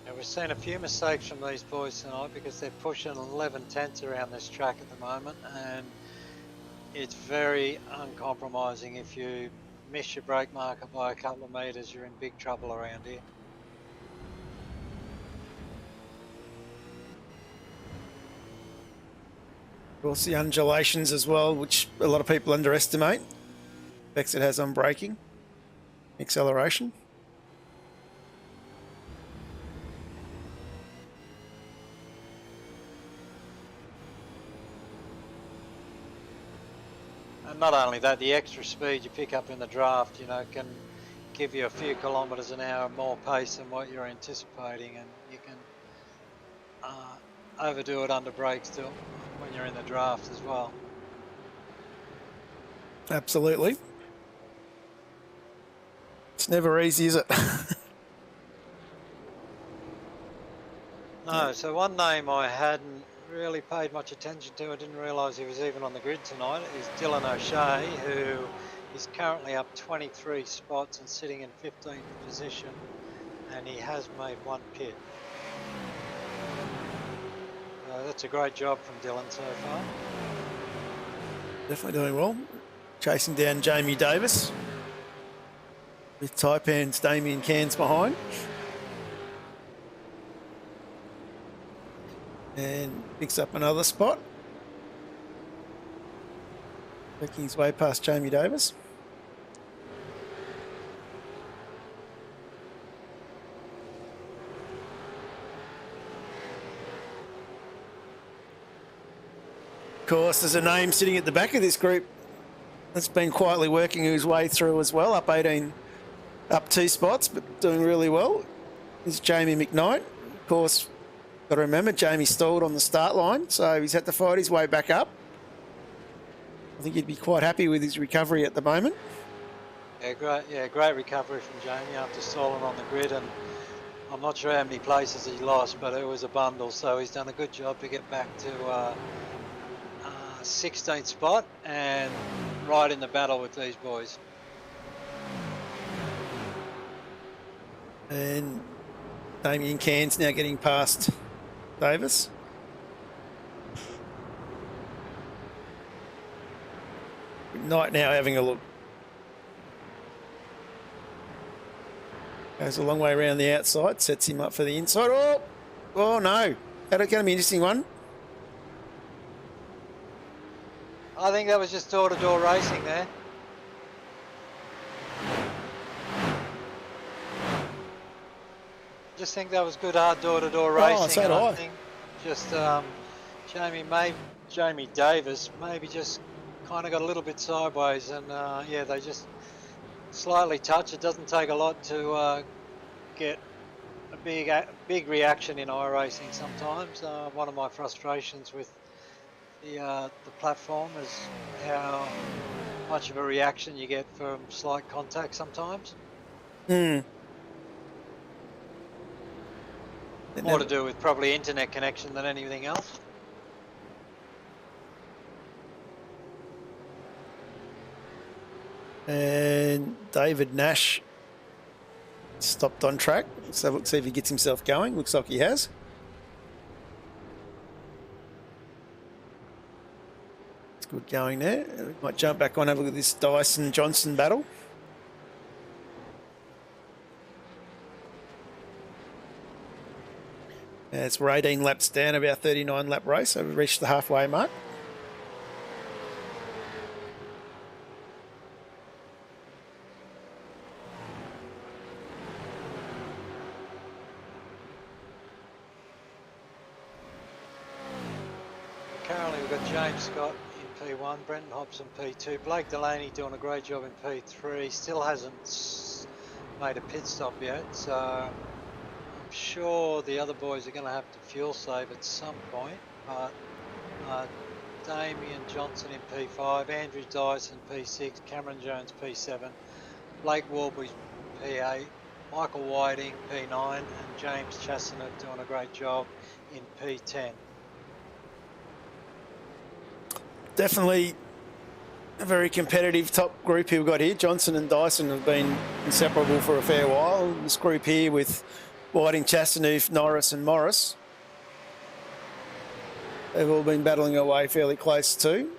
Yeah, we're seeing a few mistakes from these boys tonight because they're pushing 11 tenths around this track at the moment, and it's very uncompromising. If you miss your brake marker by a couple of metres, you're in big trouble around here. Of course, the undulations as well, which a lot of people underestimate. Effects it has on braking, acceleration. And not only that, the extra speed you pick up in the draft, you know, can give you a few kilometres an hour more pace than what you're anticipating, and you can overdo it under brakes too when you're in the draft as well. Absolutely. It's never easy, is it? No, so one name I hadn't really paid much attention to, I didn't realise he was even on the grid tonight, is Dylan O'Shea, who is currently up 23 spots and sitting in 15th position, and he has made one pit. That's a great job from Dylan so far. Definitely doing well. Chasing down Jamie Davis with Taipan's Damien Cairns behind. And picks up another spot. Making his way past Jamie Davis. Of course, there's a name sitting at the back of this group that's been quietly working his way through as well, up 18, up 2 spots, but doing really well. Is Jamie McKnight. Of course, got to remember, Jamie stalled on the start line, so he's had to fight his way back up. I think he'd be quite happy with his recovery at the moment. Great recovery from Jamie after stalling on the grid, and I'm not sure how many places he lost, but it was a bundle, so he's done a good job to get back to 16th spot and right in the battle with these boys. And Damien Cairns now getting past Davis. Knight now having a look. Goes a long way around the outside, sets him up for the inside. Oh no. That's going to be an interesting one. I think that was just door-to-door racing there. Just think that was good hard door-to-door racing. So do I. think just Jamie Davis maybe just kind of got a little bit sideways, and yeah, they just slightly touch. It doesn't take a lot to get a big reaction in iRacing sometimes. One of my frustrations with the platform is how much of a reaction you get from slight contact sometimes. More to do with probably internet connection than anything else. And David Nash stopped on track. So let's see if he gets himself going. Looks like he has. It's good going there. We might jump back on and have a look at this Dyson-Johnson battle. It's we're 18 laps down, about 39 lap race, so we've reached the halfway mark. Currently we've got James Scott in P1, Brenton Hobson P2, Blake Delaney doing a great job in P3, still hasn't made a pit stop yet, so I'm sure the other boys are going to have to fuel save at some point, but Damien Johnson in P5, Andrew Dyson P6, Cameron Jones P7, Blake Warbury P8, Michael Whiting P9, and James Chassanet doing a great job in P10. Definitely a very competitive top group here we've got here. Johnson and Dyson have been inseparable for a fair while. This group here with Whiting, Chastanoof, Norris and Morris, they've all been battling away fairly close too.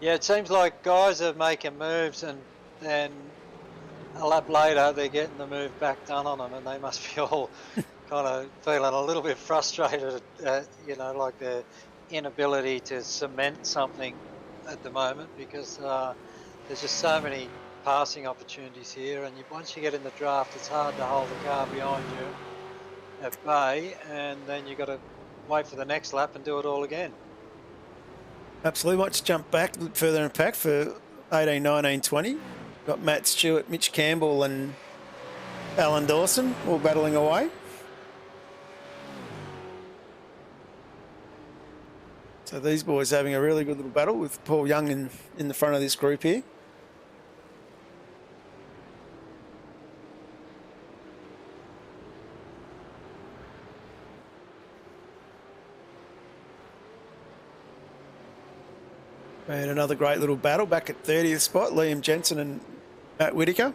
Yeah, it seems like guys are making moves and then a lap later they're getting the move back done on them, and they must be all kind of feeling a little bit frustrated at, you know, like their inability to cement something at the moment, because there's just so many passing opportunities here, and once you get in the draft it's hard to hold the car behind you at bay, and then you've got to wait for the next lap and do it all again. Absolutely. Let's jump back a bit further in pack for 18, 19, 20. Got Matt Stewart, Mitch Campbell and Alan Dawson all battling away. So these boys having a really good little battle with Paul Young in the front of this group here. And another great little battle back at 30th spot, Liam Jensen and Matt Whittaker.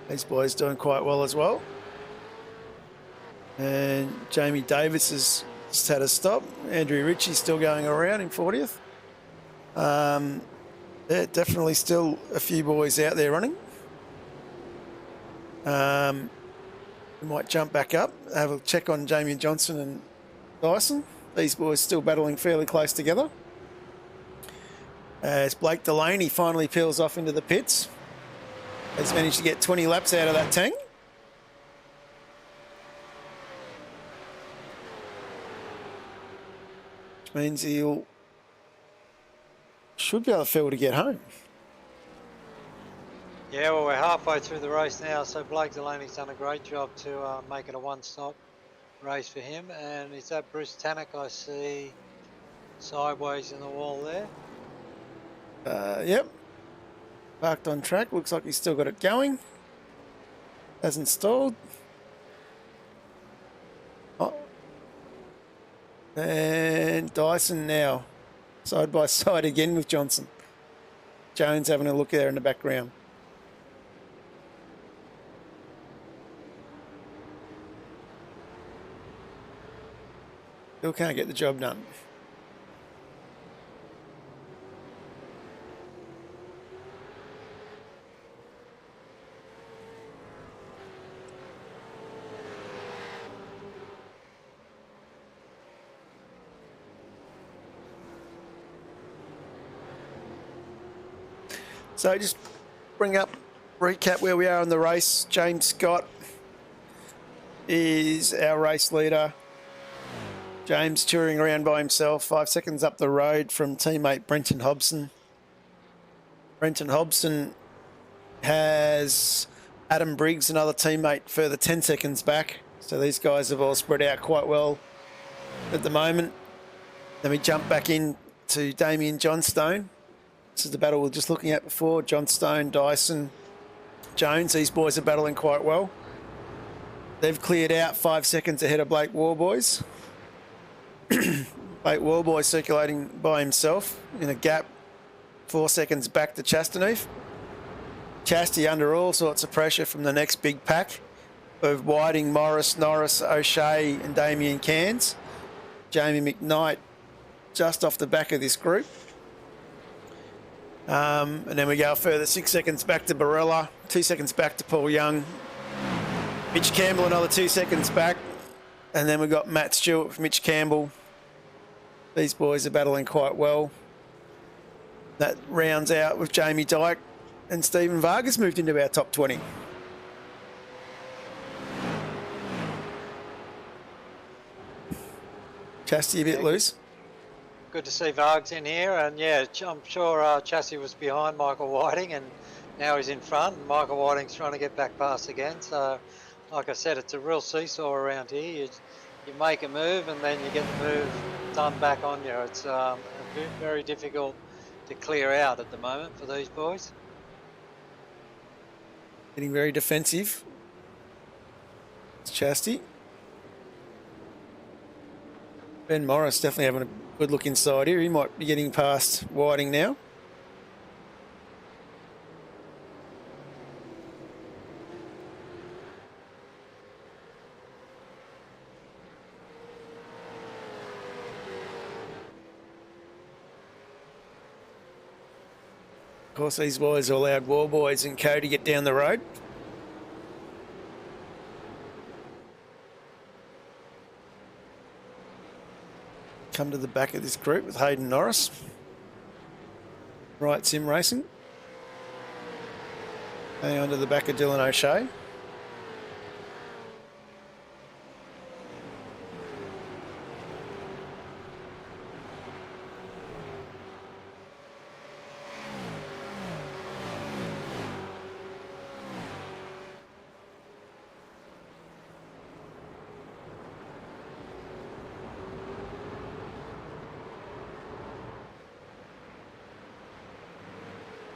These boys doing quite well as well. And Jamie Davis has Just had a stop. Andrew Ritchie's still going around in 40th. Yeah, definitely still a few boys out there running. We might jump back up, have a check on Jamie Johnson and Dyson. These boys still battling fairly close together. As Blake Delaney finally peels off into the pits. Has managed to get 20 laps out of that tank. Which means should be able to fill to get home. Yeah, well, we're halfway through the race now, so Blake Delaney's done a great job to make it a one-stop race for him. And is that Bruce Tannock I see sideways in the wall there? Yep. Parked on track. Looks like he's still got it going. Hasn't stalled. Oh. And Dyson now. Side by side again with Johnson. Jones having a look there in the background. Still can't get the job done. So just recap where we are in the race. James Scott is our race leader. James touring around by himself, 5 seconds up the road from teammate Brenton Hobson. Brenton Hobson has Adam Briggs, another teammate, further 10 seconds back. So these guys have all spread out quite well at the moment. Then we jump back in to Damien Johnstone. This is the battle we were just looking at before. Johnstone, Dyson, Jones. These boys are battling quite well. They've cleared out 5 seconds ahead of Blake Warboys. Blake Warboy circulating by himself in a gap 4 seconds back to Chastaneef. Chasty under all sorts of pressure from the next big pack of Whiting, Morris, Norris, O'Shea and Damien Cairns. Jamie McKnight just off the back of this group. And then we go further 6 seconds back to Barella, 2 seconds back to Paul Young. Mitch Campbell another 2 seconds back. And then we've got Matt Stewart for Mitch Campbell. These boys are battling quite well. That rounds out with Jamie Dyke and Stephen Vargas moved into our top 20. Chasty a bit loose. Good to see Vargs in here, and yeah, I'm sure Chassis was behind Michael Whiting, and now he's in front. And Michael Whiting's trying to get back past again. So, like I said, it's a real seesaw around here. You make a move, and then you get the move done back on you. It's very difficult to clear out at the moment for these boys. Getting very defensive. It's Chasty. Ben Morris definitely having a good look inside here. He might be getting past Whiting now. Of course, these boys allowed Warboys and Co to get down the road. Come to the back of this group with Hayden Norris. Right Sim Racing. Hang on to the back of Dylan O'Shea.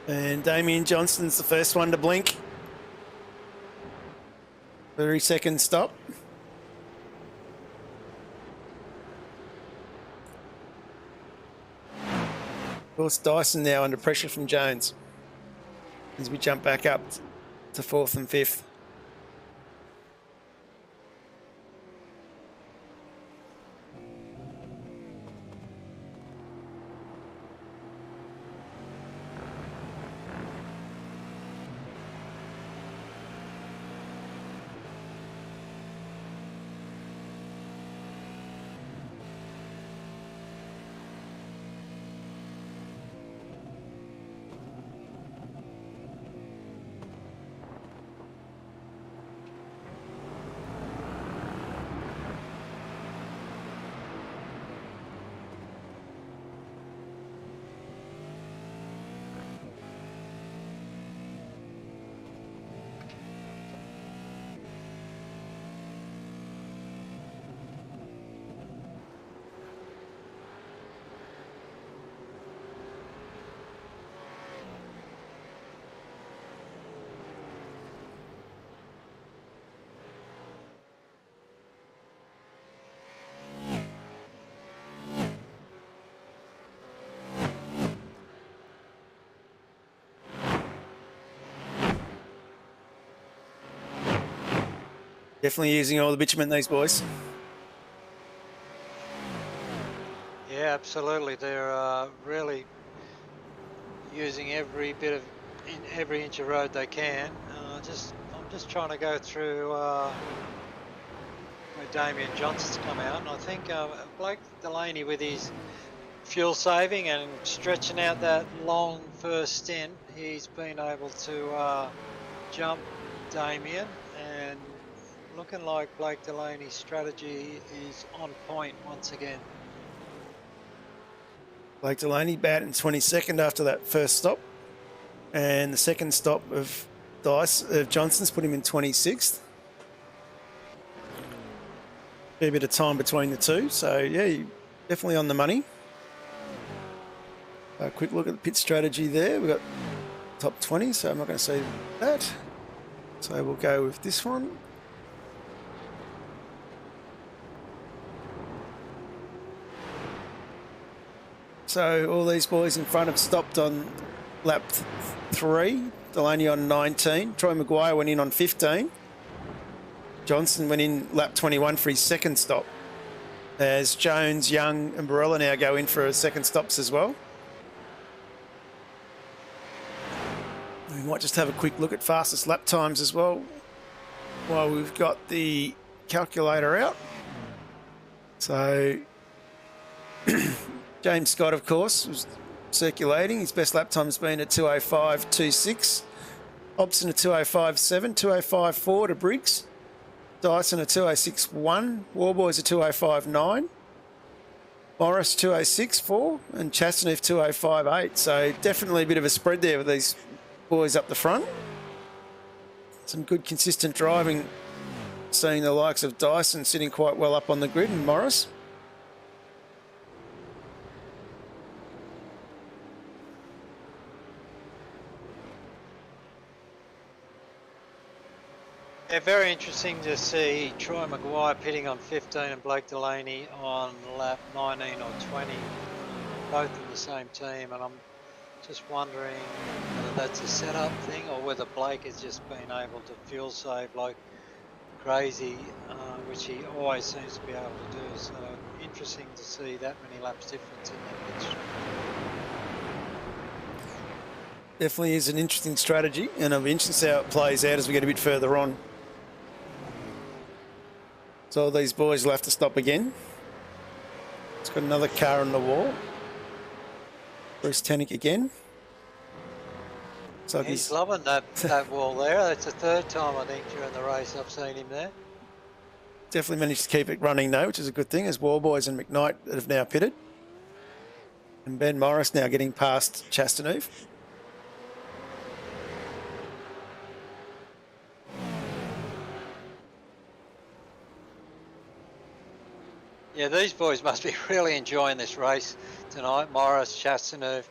And Damien Johnston's the first one to blink. 30-second stop. Of course, Dyson now under pressure from Jones as we jump back up to 4th and 5th. Definitely using all the bitumen, these boys. Yeah, absolutely. They're really using every bit of every inch of road they can. I'm just trying to go through where Damien Johnson's come out, and I think Blake Delaney with his fuel saving and stretching out that long first stint, he's been able to jump Damien, and looking like Blake Delaney's strategy is on point once again. Blake Delaney batting 22nd after that first stop, and the second stop of Johnson's put him in 26th. A bit of time between the two, so yeah, definitely on the money. A quick look at the pit strategy there. We've got top 20, so I'm not going to say that. So we'll go with this one. So all these boys in front have stopped on lap 3. Delaney on 19. Troy Maguire went in on 15. Johnson went in lap 21 for his second stop. As Jones, Young and Barella now go in for second stops as well. We might just have a quick look at fastest lap times as well while we've got the calculator out. So James Scott, of course, was circulating. His best lap time has been at 2:05.26. Hobson at 2:05.7, 2:05.4 to Briggs. Dyson at 2:06.1. Warboys at 2:05.9. Morris 2:06.4 and Chastaneuf 2:05.8. So definitely a bit of a spread there with these boys up the front. Some good consistent driving, seeing the likes of Dyson sitting quite well up on the grid and Morris. Yeah, very interesting to see Troy Maguire pitting on 15 and Blake Delaney on lap 19 or 20, both in the same team, and I'm just wondering whether that's a setup thing or whether Blake has just been able to fuel save like crazy, which he always seems to be able to do. So interesting to see that many laps difference in that pit strategy. Definitely is an interesting strategy, and it'll be interesting to see how it plays out as we get a bit further on. So all these boys will have to stop again. It's got another car on the wall. Bruce Tannick again. So He's loving that wall there. That's the third time, I think, during the race I've seen him there. Definitely managed to keep it running though, which is a good thing, as Warboys and McKnight have now pitted. And Ben Morris now getting past Chastaneuf. Yeah, these boys must be really enjoying this race tonight. Morris, Chastaneuf,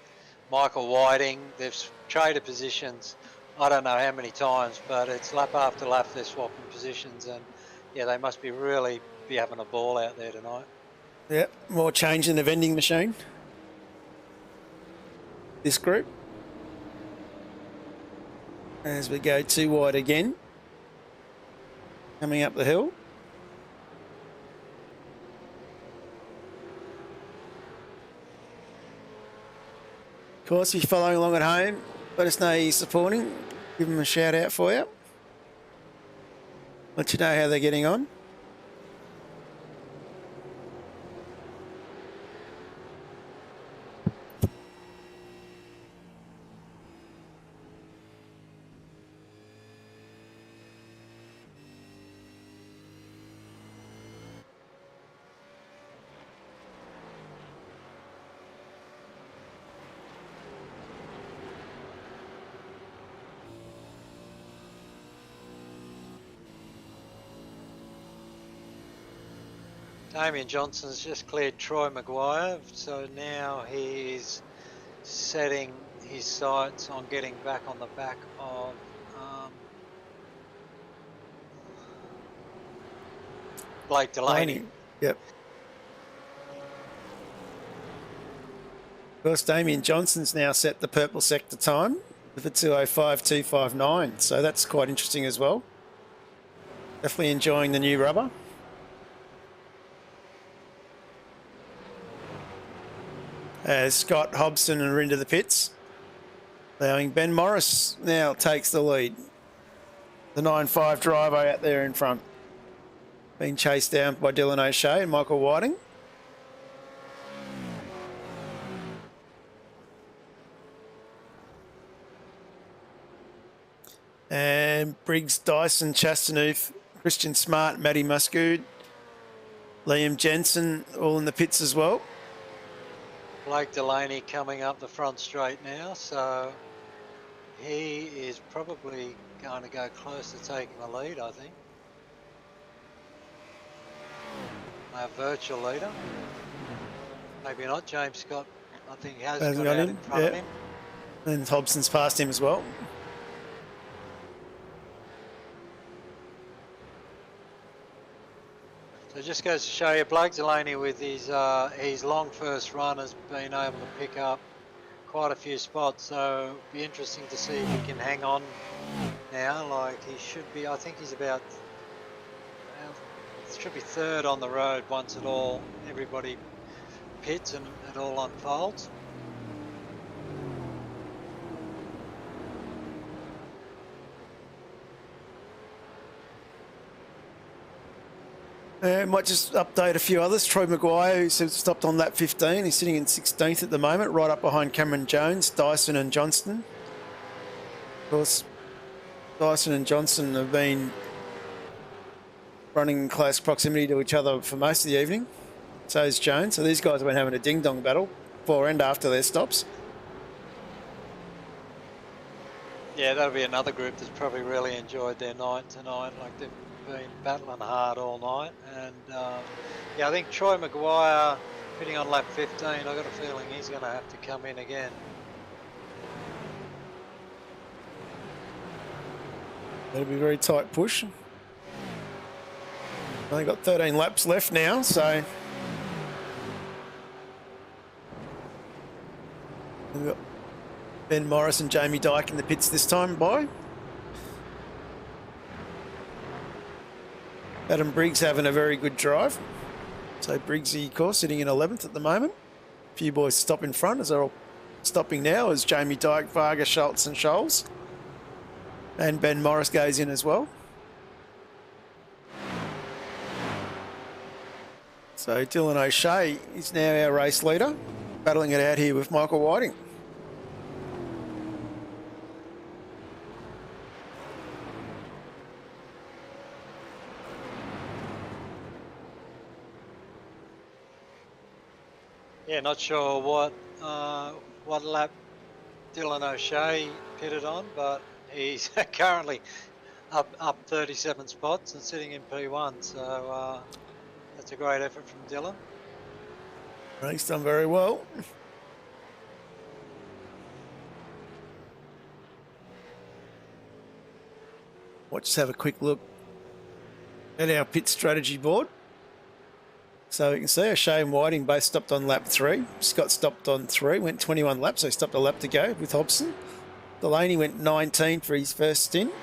Michael Whiting, they've traded positions I don't know how many times, but it's lap after lap they're swapping positions, and yeah, they must be really be having a ball out there tonight. Yeah, more change in the vending machine. This group. As we go too wide again. Coming up the hill. Of course, if you're following along at home, let us know you're supporting. Give them a shout out for you. Let you know how they're getting on. Damien Johnson's just cleared Troy Maguire, so now he's setting his sights on getting back on the back of Blake Delaney. Yep. Of course, Damien Johnson's now set the purple sector time with a 2:05.259, so that's quite interesting as well. Definitely enjoying the new rubber. As Scott, Hobson are into the pits, allowing Ben Morris now takes the lead. The 9.5 driver out there in front, being chased down by Dylan O'Shea and Michael Whiting. And Briggs, Dyson, Chastaneuf, Christian Smart, Matty Musgood, Liam Jensen all in the pits as well. Blake Delaney coming up the front straight now, so he is probably going to go close to taking the lead, I think. Our virtual leader. Maybe not. James Scott, I think, has got out in front of him. And Hobson's passed him as well. So it just goes to show you, Blake Delaney with his long first run has been able to pick up quite a few spots. So it'll be interesting to see if he can hang on now. Like he should be. I think he's about. Should be third on the road once everybody pits and it all unfolds. Might just update a few others. Troy Maguire, who's stopped on lap 15. He's sitting in 16th at the moment, right up behind Cameron Jones, Dyson and Johnston. Of course, Dyson and Johnston have been running in close proximity to each other for most of the evening. So is Jones. So these guys have been having a ding-dong battle before and after their stops. Yeah, that'll be another group that's probably really enjoyed their night tonight. Like they've been battling hard all night. And yeah, I think Troy Maguire pitting on lap 15, I've got a feeling he's going to have to come in again. That'll be a very tight push. Only got 13 laps left now, so we've got Ben Morris and Jamie Dyke in the pits this time by. Adam Briggs having a very good drive. So Briggsy, of course, sitting in 11th at the moment. A few boys stop in front as they're all stopping now as Jamie Dyke, Varga, Schultz and Scholes. And Ben Morris goes in as well. So Dylan O'Shea is now our race leader, battling it out here with Michael Whiting. Yeah, not sure what lap Dylan O'Shea pitted on, but he's currently up 37 spots and sitting in P1. So that's a great effort from Dylan. He's done very well. Let's just have a quick look at our pit strategy board. So you can see O'Shea and Whiting both stopped on lap 3. Scott stopped on 3, went 21 laps, so he stopped a lap to go with Hobson. Delaney went 19 for his first stint.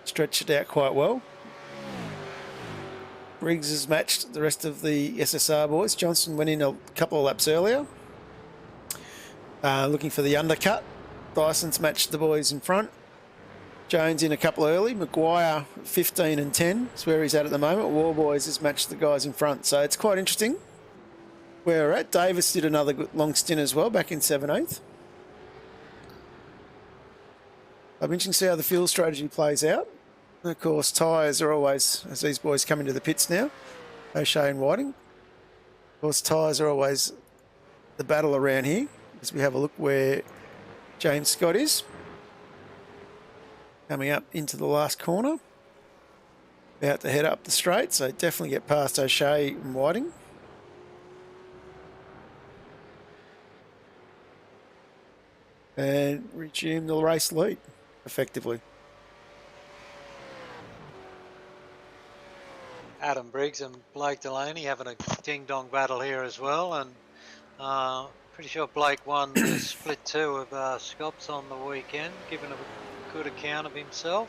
Stretched it out quite well. Briggs has matched the rest of the SSR boys. Johnson went in a couple of laps earlier. Looking for the undercut. Dyson's matched the boys in front. Jones in a couple early. Maguire 15 and 10 is where he's at the moment. Warboys has matched the guys in front. So it's quite interesting where we're at. Davis did another good long stint as well, back in 7/8. I'll be interesting to see how the fuel strategy plays out. And of course, tyres are always, as these boys come into the pits now, O'Shea and Whiting. Of course, tyres are always the battle around here as we have a look where James Scott is. Coming up into the last corner. About to head up the straight, so definitely get past O'Shea and Whiting. And resume the race lead, effectively. Adam Briggs and Blake Delaney having a ding-dong battle here as well, and pretty sure Blake won the split 2 of Scops on the weekend, giving a good account of himself.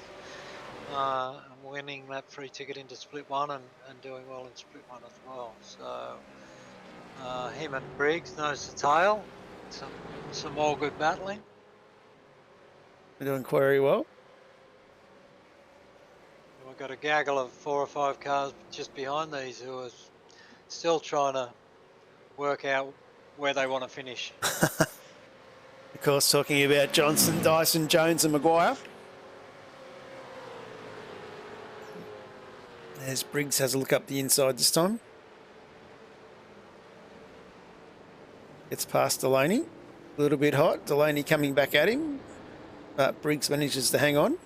and winning that free ticket into split one and doing well in split one as well. So him and Briggs nose to tail. Some more good battling. They're doing very well. We've got a gaggle of 4 or 5 cars just behind these who are still trying to work out where they want to finish. Of course, talking about Johnson, Dyson, Jones and Maguire. As Briggs has a look up the inside this time. Gets past Delaney. A little bit hot. Delaney coming back at him. But Briggs manages to hang on.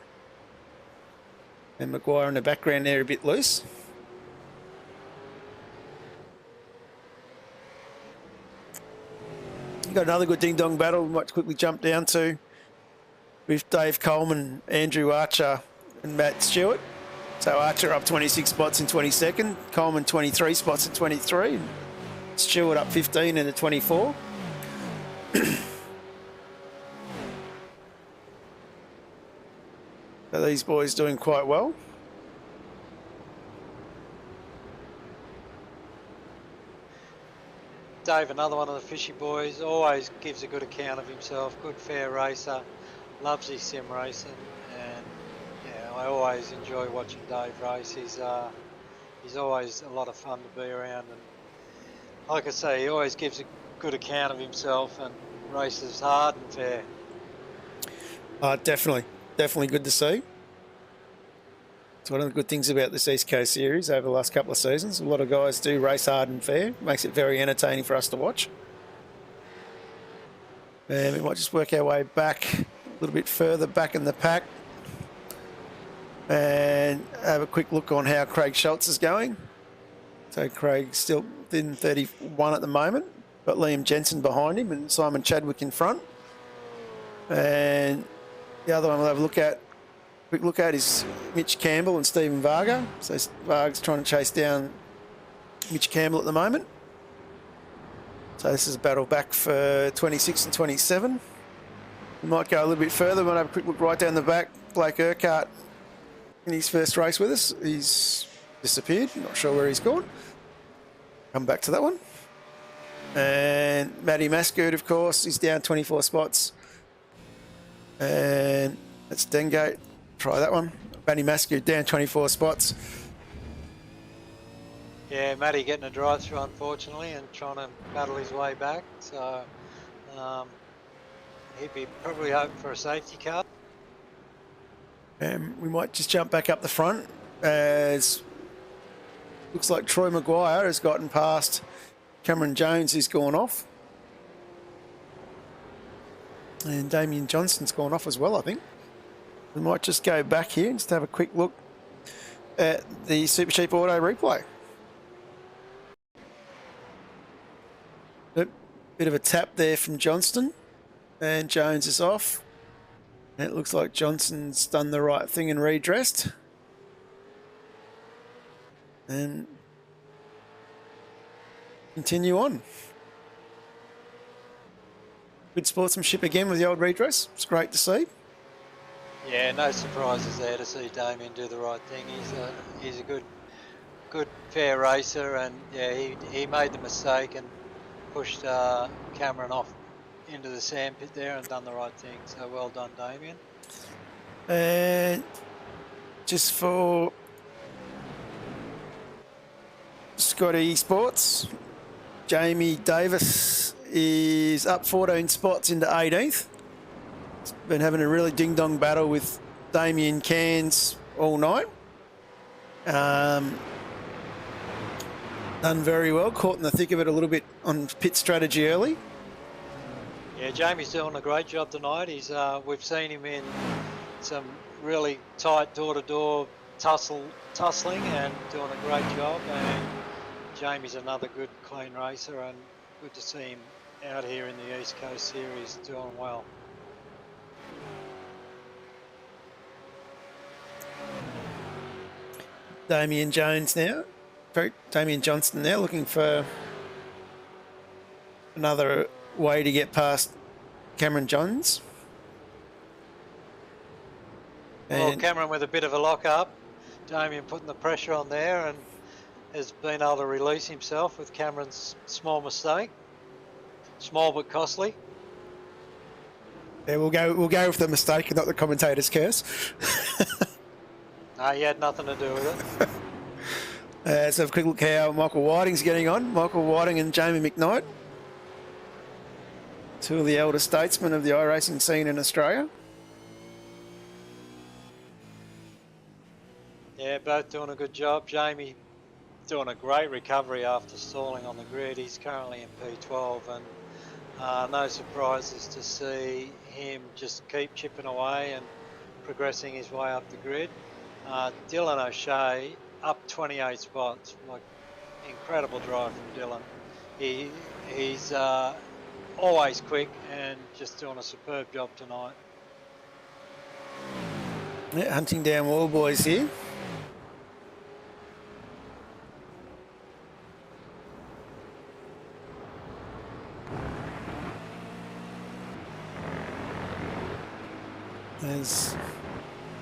And Maguire in the background there a bit loose. You've got another good ding-dong battle. We might quickly jump down to with Dave Coleman, Andrew Archer and Matt Stewart. So Archer up 26 spots in 22nd, Coleman 23 spots in 23, and Stewart up 15 in the 24. So these boys doing quite well. Dave, another one of the fishy boys, always gives a good account of himself, good fair racer, loves his sim racing, and yeah, I always enjoy watching Dave race. He's always a lot of fun to be around, and like I say, he always gives a good account of himself and races hard and fair. Definitely good to see. It's one of the good things about this East Coast Series over the last couple of seasons. A lot of guys do race hard and fair. Makes it very entertaining for us to watch. And we might just work our way back a little bit further back in the pack and have a quick look on how Craig Schultz is going. So Craig's still in 31 at the moment, but Liam Jensen behind him and Simon Chadwick in front. And the other one we'll have a quick look at is Mitch Campbell and Stephen Varga. So Varga's trying to chase down Mitch Campbell at the moment. So this is a battle back for 26 and 27. We might go a little bit further. We'll have a quick look right down the back. Blake Urquhart in his first race with us. He's disappeared. Not sure where he's gone. Come back to that one. And Matty Masgood, of course, he's down 24 spots. And that's Dengate. Try that one. Matty Masgood down 24 spots. Yeah, Matty getting a drive-through, unfortunately, and trying to battle his way back. So he'd be probably hoping for a safety car. We might just jump back up the front as looks like Troy Maguire has gotten past Cameron Jones, who's gone off. And Damien Johnson's gone off as well, I think. We might just go back here and just have a quick look at the Supercheap Auto replay. Bit of a tap there from Johnston, and Jones is off. And it looks like Johnson's done the right thing and redressed. And continue on. Good sportsmanship again with the old redress. It's great to see. Yeah, no surprises there to see Damien do the right thing. He's a good fair racer, and yeah, he made the mistake and pushed Cameron off into the sandpit there and done the right thing. So well done, Damien. And just for Scotty Sports, Jamie Davis is up 14 spots into 18th. He's been having a really ding-dong battle with Damien Cairns all night. Done very well, caught in the thick of it a little bit on pit strategy early. Yeah, Jamie's doing a great job tonight. We've seen him in some really tight door-to-door tussling and doing a great job. And Jamie's another good, clean racer, and good to see him out here in the East Coast Series doing well. Damien Johnston now looking for another way to get past Cameron Jones. Well, And Cameron with a bit of a lock-up. Damien putting the pressure on there and has been able to release himself with Cameron's small mistake. Small but costly. yeah, we'll go with the mistake and not the commentator's curse. No, he had nothing to do with it. Let's have a quick look how Michael Whiting's getting on. Michael Whiting and Jamie McKnight, two of the elder statesmen of the iRacing scene in Australia. Yeah, both doing a good job. Jamie doing a great recovery after stalling on the grid. He's currently in P12 and no surprises to see him just keep chipping away and progressing his way up the grid. Dylan O'Shea up 28 spots. Like, incredible drive from Dylan. He's always quick and just doing a superb job tonight. Yeah, hunting down all boys here. There's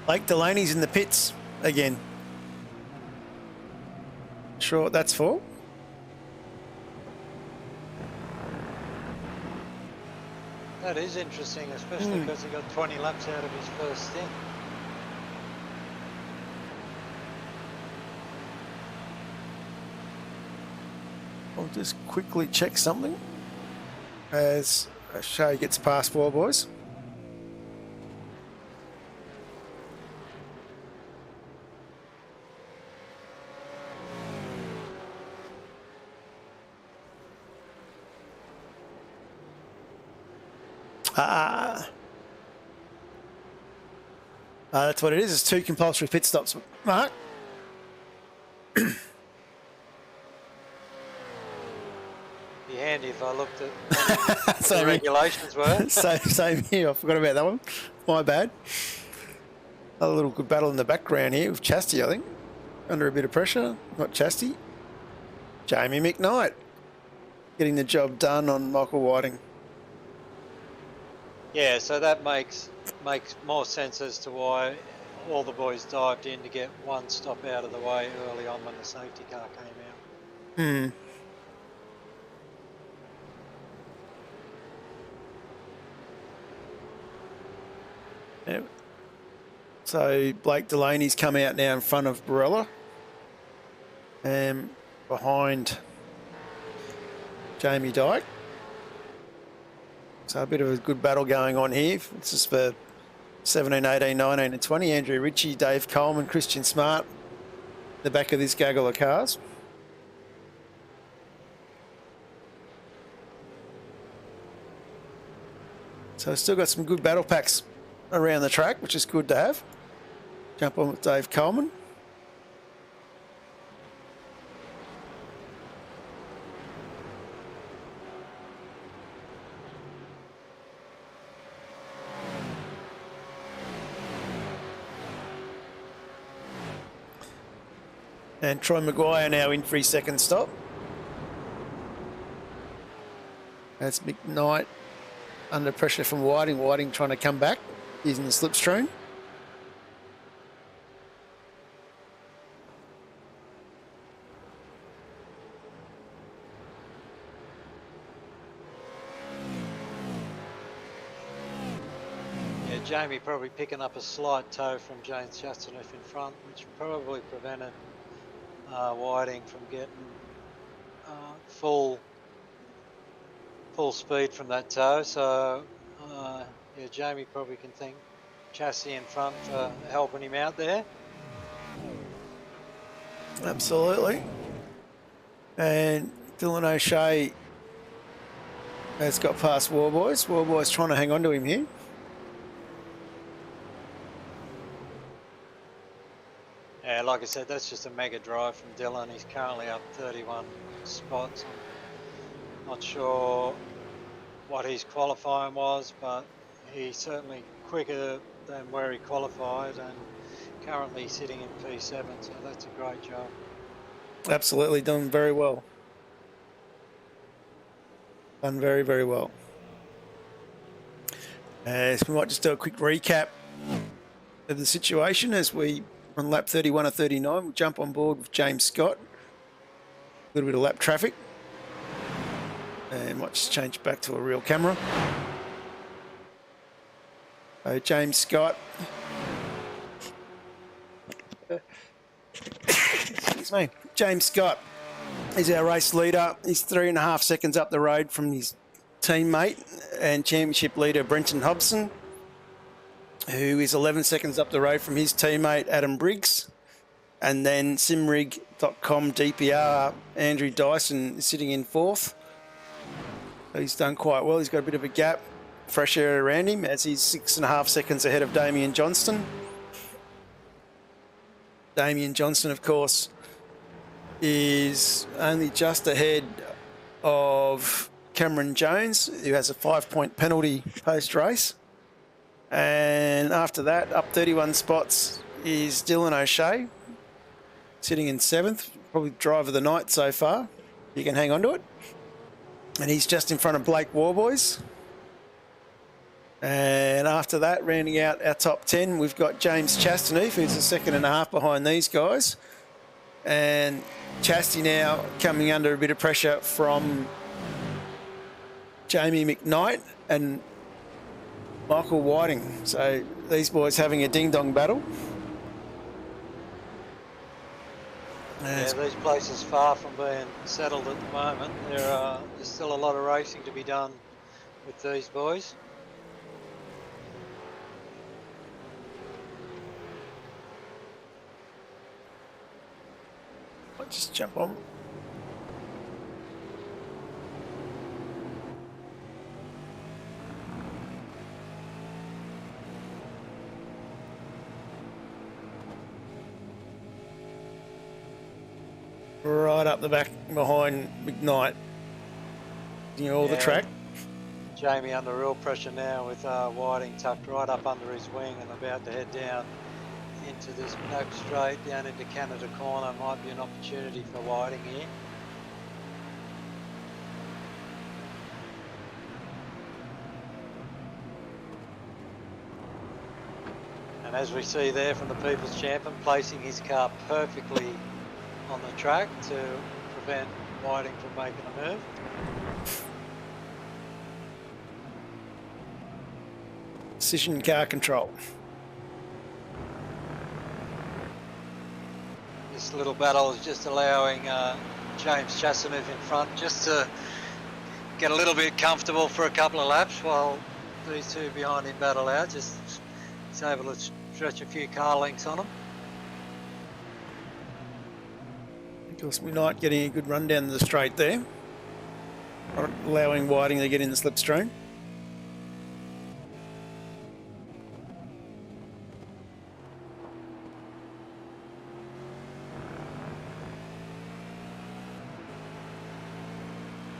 Blake Delaney's in the pits again. Sure what that's for? That is interesting, especially because he got 20 laps out of his first stint. I'll just quickly check something as O'Shea gets past four boys. That's what it is. It's two compulsory pit stops, Mark. Be handy if I looked at what the regulations were. Same here. I forgot about that one. My bad. A little good battle in the background here with Chastity, I think. Under a bit of pressure. Not Chastity. Jamie McKnight getting the job done on Michael Whiting. Yeah, so that makes more sense as to why all the boys dived in to get one stop out of the way early on when the safety car came out. Yep. So Blake Delaney's come out now in front of Barella and behind Jamie Dyke. So a bit of a good battle going on here. This is for 17, 18, 19 and 20. Andrew Ritchie, Dave Coleman, Christian Smart, the back of this gaggle of cars. So we've still got some good battle packs around the track, which is good to have. Jump on with Dave Coleman. And Troy Maguire now in for his second stop. That's McKnight under pressure from Whiting. Whiting trying to come back using the slipstream. Yeah, Jamie probably picking up a slight toe from James Chastaneuf in front, which probably prevented Whiting from getting full speed from that toe. So yeah, Jamie probably can thank Chassis in front for helping him out there. Absolutely. And Dylan O'Shea has got past Warboys. Warboys trying to hang on to him here. Yeah, like I said, that's just a mega drive from Dylan. He's currently up 31 spots. I'm not sure what his qualifying was, but he's certainly quicker than where he qualified and currently sitting in P7, so that's a great job. Absolutely, done very well. Done very, very well. So we might just do a quick recap of the situation as we on lap 31 or 39. We'll jump on board with James Scott. A little bit of lap traffic. And might just change back to a real camera. So James Scott. Excuse me. James Scott is our race leader. He's 3.5 seconds up the road from his teammate and championship leader Brenton Hobson, who is 11 seconds up the road from his teammate Adam Briggs. And then Simrig.com DPR Andrew Dyson is sitting in 4th. So he's done quite well. He's got a bit of a gap, fresh air around him, as he's 6.5 seconds ahead of Damien Johnston. Damien Johnston, of course, is only just ahead of Cameron Jones, who has a 5-point penalty post-race. And after that, up 31 spots is Dylan O'Shea, sitting in 7th, probably driver of the night so far. You can hang on to it. And he's just in front of Blake Warboys. And after that, rounding out our top 10, we've got James Chastaneef, who's a 2.5 seconds behind these guys. And Chasty now coming under a bit of pressure from Jamie McKnight and Michael Whiting. So these boys having a ding-dong battle. Yeah, these places far from being settled at the moment. There's still a lot of racing to be done with these boys. I'll just jump on. Right up the back behind McKnight. You know, all the track. Jamie under real pressure now with Whiting tucked right up under his wing and about to head down into this back straight down into Canada Corner. Might be an opportunity for Whiting here. And as we see there from the People's Champion, placing his car perfectly on the track to prevent Whiting from making a move. Precision car control. This little battle is just allowing James Chastaneef in front just to get a little bit comfortable for a couple of laps while these two behind him battle out. Just he's able to stretch a few car lengths on him. Of course, we're not getting a good run down the straight there. Not allowing Whiting to get in the slipstream.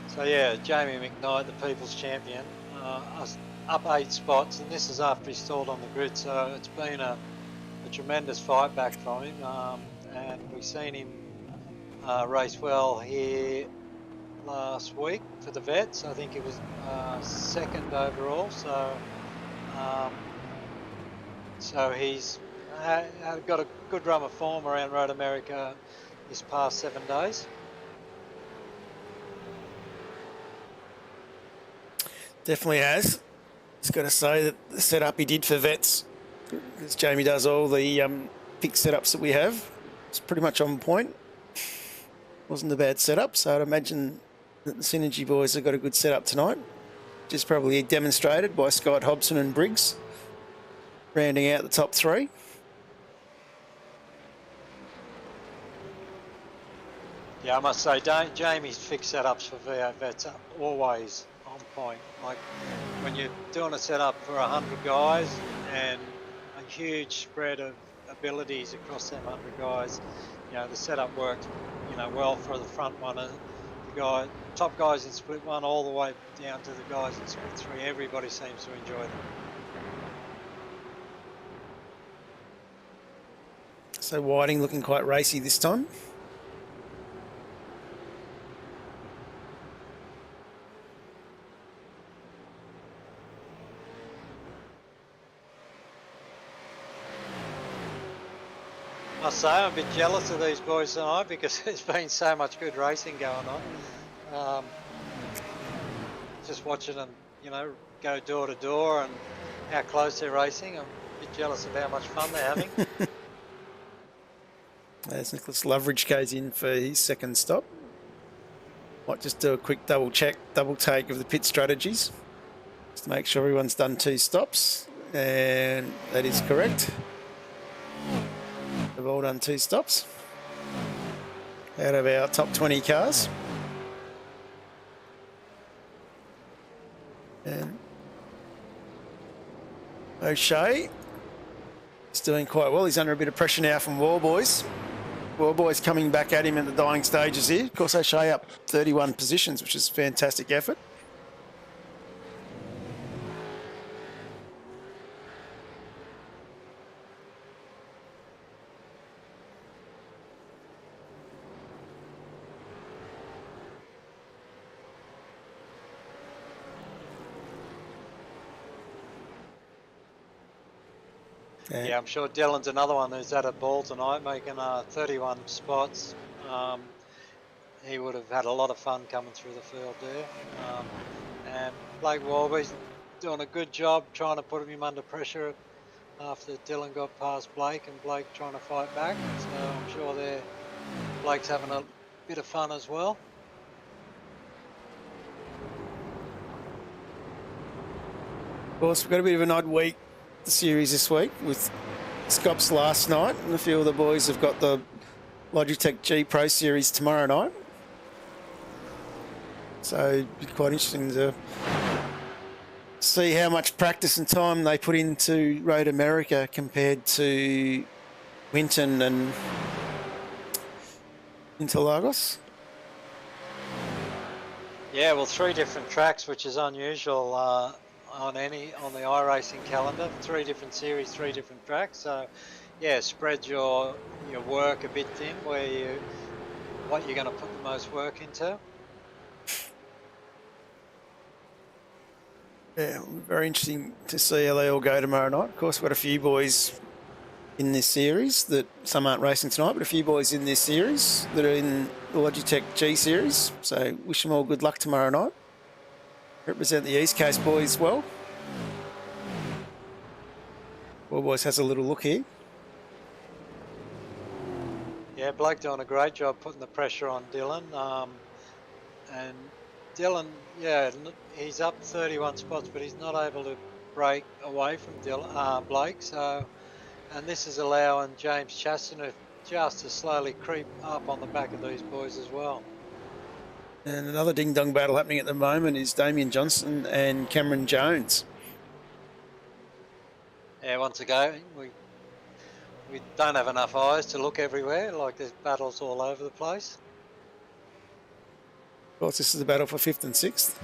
So yeah, Jamie McKnight, the People's Champion, up 8 spots, and this is after he stalled on the grid, so it's been a tremendous fight back from him, and we've seen him race well here last week for the Vets. I think it was 2nd overall, so he's got a good run of form around Road America this past 7 days. Definitely has. Just got to say that the setup he did for Vets, because Jamie does all the fixed setups that we have, it's pretty much on point. Wasn't a bad setup, so I'd imagine that the Synergy boys have got a good setup tonight. Just probably demonstrated by Scott, Hobson and Briggs, rounding out the top 3. Yeah, I must say, Jamie's fixed setups for V8 Vets are always on point. Like when you're doing a setup for 100 guys and a huge spread of abilities across them 100 guys, you know, the setup works, you know, well for the front one. The top guys in split 1 all the way down to the guys in split 3. Everybody seems to enjoy them. So Whiting looking quite racy this time. must say I'm a bit jealous of these boys tonight because there's been so much good racing going on. Just watching them, you know, go door to door and how close they're racing. I'm a bit jealous of how much fun they're having. As Nicholas Loveridge goes in for his second stop. Might just do a quick double check, double take of the pit strategies. Just to make sure everyone's done 2 stops. And that is correct. They've all done 2 stops out of our top 20 cars. And O'Shea is doing quite well. He's under a bit of pressure now from Warboys. Warboys coming back at him in the dying stages here. Of course, O'Shea up 31 positions, which is a fantastic effort. Yeah, I'm sure Dylan's another one who's had a ball tonight, making 31 spots. He would have had a lot of fun coming through the field there. And Blake Warby's doing a good job trying to put him under pressure after Dylan got past Blake and Blake trying to fight back. So I'm sure Blake's having a bit of fun as well. Of course, we've got a bit of an odd week, the series this week, with Scops last night, and a few of the boys have got the Logitech G Pro Series tomorrow night. So it'd be quite interesting to see how much practice and time they put into Road America compared to Winton and Interlagos. Yeah, well, 3 different tracks, which is unusual on the iRacing calendar. 3 different series, 3 different tracks. So, yeah, spread your work a bit thin, what you're going to put the most work into. Yeah, very interesting to see how they all go tomorrow night. Of course, we've got a few boys in this series that some aren't racing tonight, but a few boys in this series that are in the Logitech G Series. So wish them all good luck tomorrow night. Represent the East Coast boys well. Well, boys has a little look here. Yeah, Blake doing a great job putting the pressure on Dylan. And Dylan, yeah, he's up 31 spots, but he's not able to break away from Blake. So, and this is allowing James Chaston just to slowly creep up on the back of these boys as well. And another ding-dong battle happening at the moment is Damien Johnson and Cameron Jones. Yeah, once again, we don't have enough eyes to look everywhere, like there's battles all over the place. Of course, this is a battle for 5th and 6th.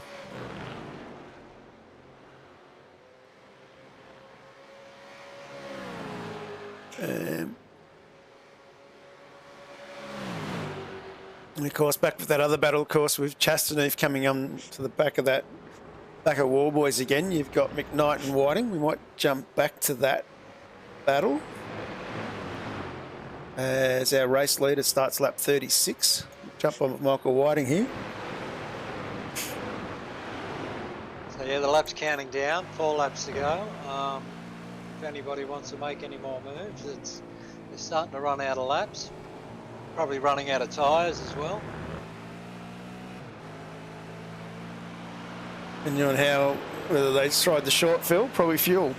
And of course, back with that other battle, of course, with Chastaneef coming on to the back of Warboys again. You've got McKnight and Whiting. We might jump back to that battle as our race leader starts lap 36. Jump on with Michael Whiting here. So yeah, the lap's counting down, 4 laps to go. If anybody wants to make any more moves, they're starting to run out of laps. Probably running out of tyres as well. Depending on whether they tried the short fill, probably fuel.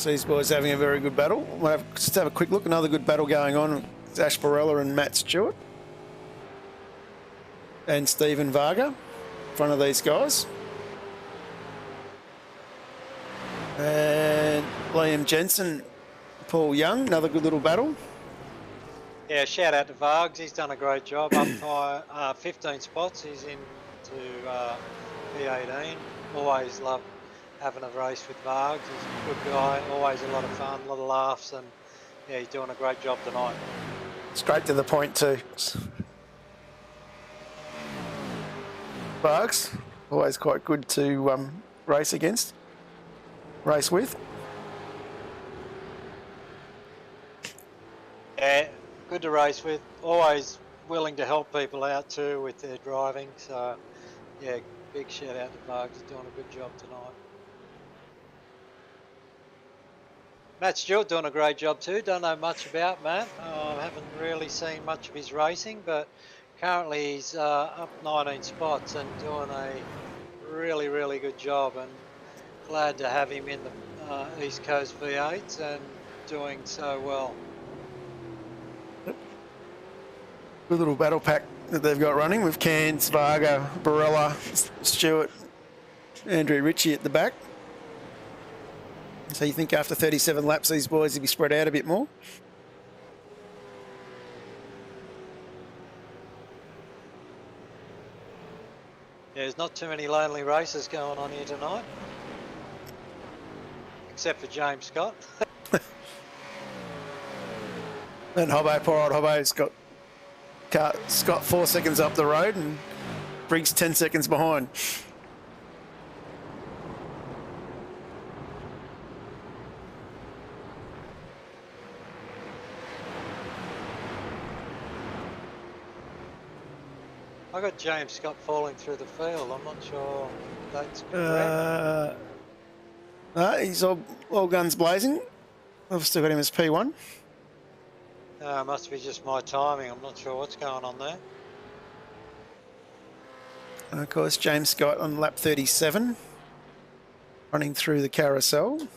These boys having a very good battle. We'll just have a quick look. Another good battle going on with Ash Barella and Matt Stewart. And Stephen Varga in front of these guys. And Liam Jensen, Paul Young, another good little battle. Yeah, shout out to Vargs. He's done a great job. Up by 15 spots. He's into P18. Always love having a race with Vargs. He's a good guy. Always a lot of fun, a lot of laughs, and yeah, he's doing a great job tonight. Straight to the point too. Bugs, always quite good to race against, race with. Yeah, good to race with. Always willing to help people out too with their driving. So, yeah, big shout out to Bugs, doing a good job tonight. Matt Stewart doing a great job too. Don't know much about Matt. Haven't really seen much of his racing, but currently he's up 19 spots and doing a really, really good job. And glad to have him in the East Coast V8s and doing so well. Good little battle pack that they've got running with Cairns, Varga, Barella, Stewart, Andrew Ritchie at the back. So you think after 37 laps these boys will be spread out a bit more? Yeah, there's not too many lonely races going on here tonight. Except for James Scott. And Hobbo, poor old Hobbo's got Scott 4 seconds up the road and Briggs 10 seconds behind. I got James Scott falling through the field. I'm not sure that's correct. No, he's all guns blazing. I've still got him as P1. Must be just my timing. I'm not sure what's going on there. And of course, James Scott on lap 37, running through the carousel.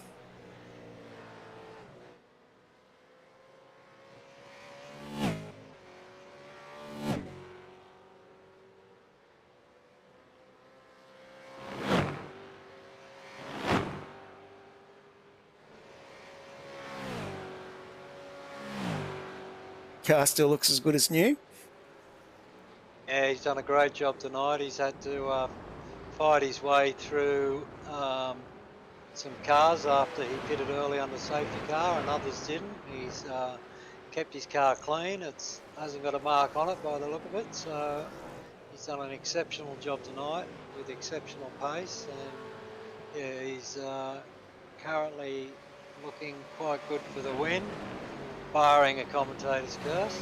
Car still looks as good as new. Yeah, he's done a great job tonight. He's had to fight his way through some cars after he pitted early on the safety car and others didn't. He's kept his car clean. It hasn't got a mark on it by the look of it. So he's done an exceptional job tonight with exceptional pace. And yeah, he's currently looking quite good for the win, barring a commentator's curse.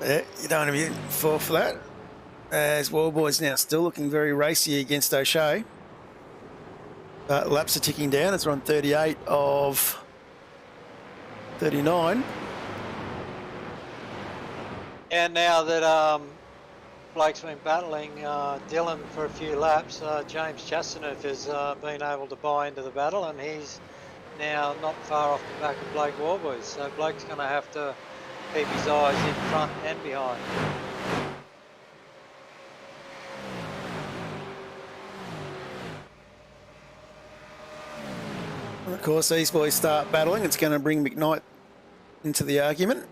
Yeah, you don't want to be fall for that. As Wallboy's now still looking very racy against O'Shea. Laps are ticking down as we're on 38 of 39. And now that Blake's been battling Dylan for a few laps, James Chastaneuf has been able to buy into the battle, and he's now not far off the back of Blake Warboys. So Blake's going to have to keep his eyes in front and behind. And of course, these boys start battling. It's going to bring McKnight into the argument.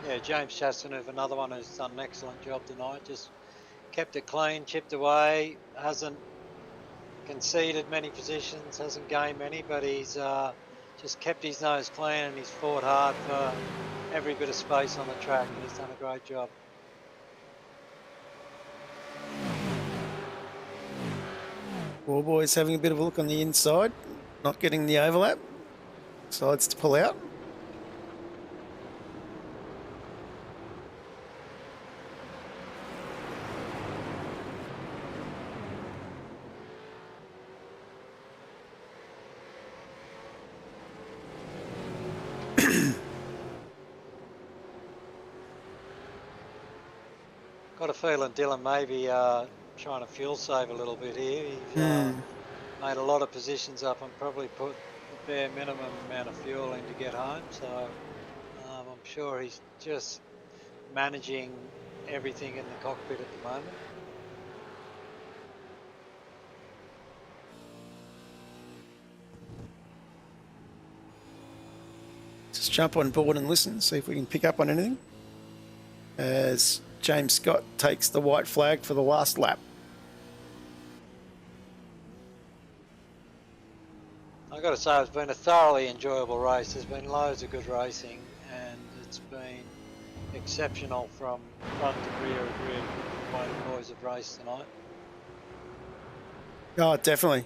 Yeah, James Chastaneuf, another one who's done an excellent job tonight. Just kept it clean, chipped away, hasn't conceded many positions, hasn't gained many, but he's just kept his nose clean and he's fought hard for every bit of space on the track, and he's done a great job. Warboys having a bit of a look on the inside, not getting the overlap. Decides to pull out. Got a feeling Dylan may be trying to fuel save a little bit here. He's made a lot of positions up and probably put the bare minimum amount of fuel in to get home. So I'm sure he's just managing everything in the cockpit at the moment. Just jump on board and listen, see if we can pick up on anything. As James Scott takes the white flag for the last lap. I've got to say, it's been a thoroughly enjoyable race. There's been loads of good racing, and it's been exceptional from front to rear, really, the way the boys have raced tonight. Oh, definitely.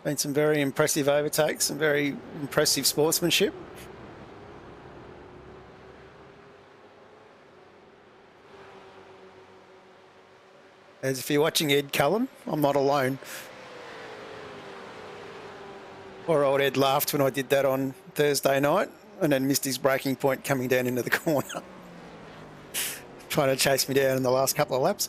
Been some very impressive overtakes, some very impressive sportsmanship. As if you're watching Ed Cullen, I'm not alone. Poor old Ed laughed when I did that on Thursday night and then missed his braking point coming down into the corner. Trying to chase me down in the last couple of laps.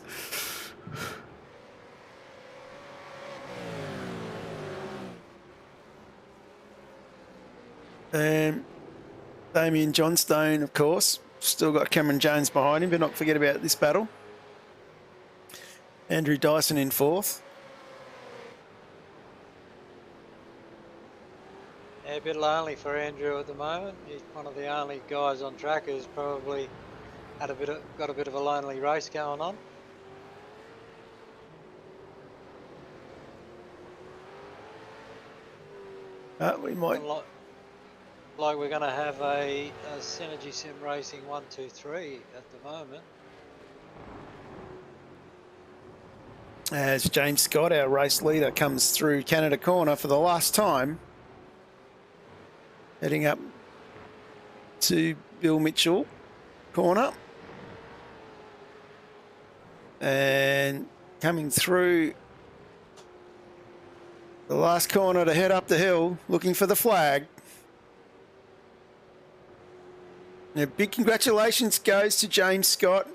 Damien Johnstone, of course, still got Cameron Jones behind him, but not forget about this battle. Andrew Dyson in fourth. Yeah, a bit lonely for Andrew at the moment. He's one of the only guys on track who's probably got a bit of a lonely race going on. We might. Like we're going to have a Synergy Sim Racing 1, 2, 3 at the moment. As James Scott, our race leader, comes through Canada Corner for the last time. Heading up to Bill Mitchell Corner. And coming through the last corner to head up the hill, looking for the flag. Now, big congratulations goes to James Scott.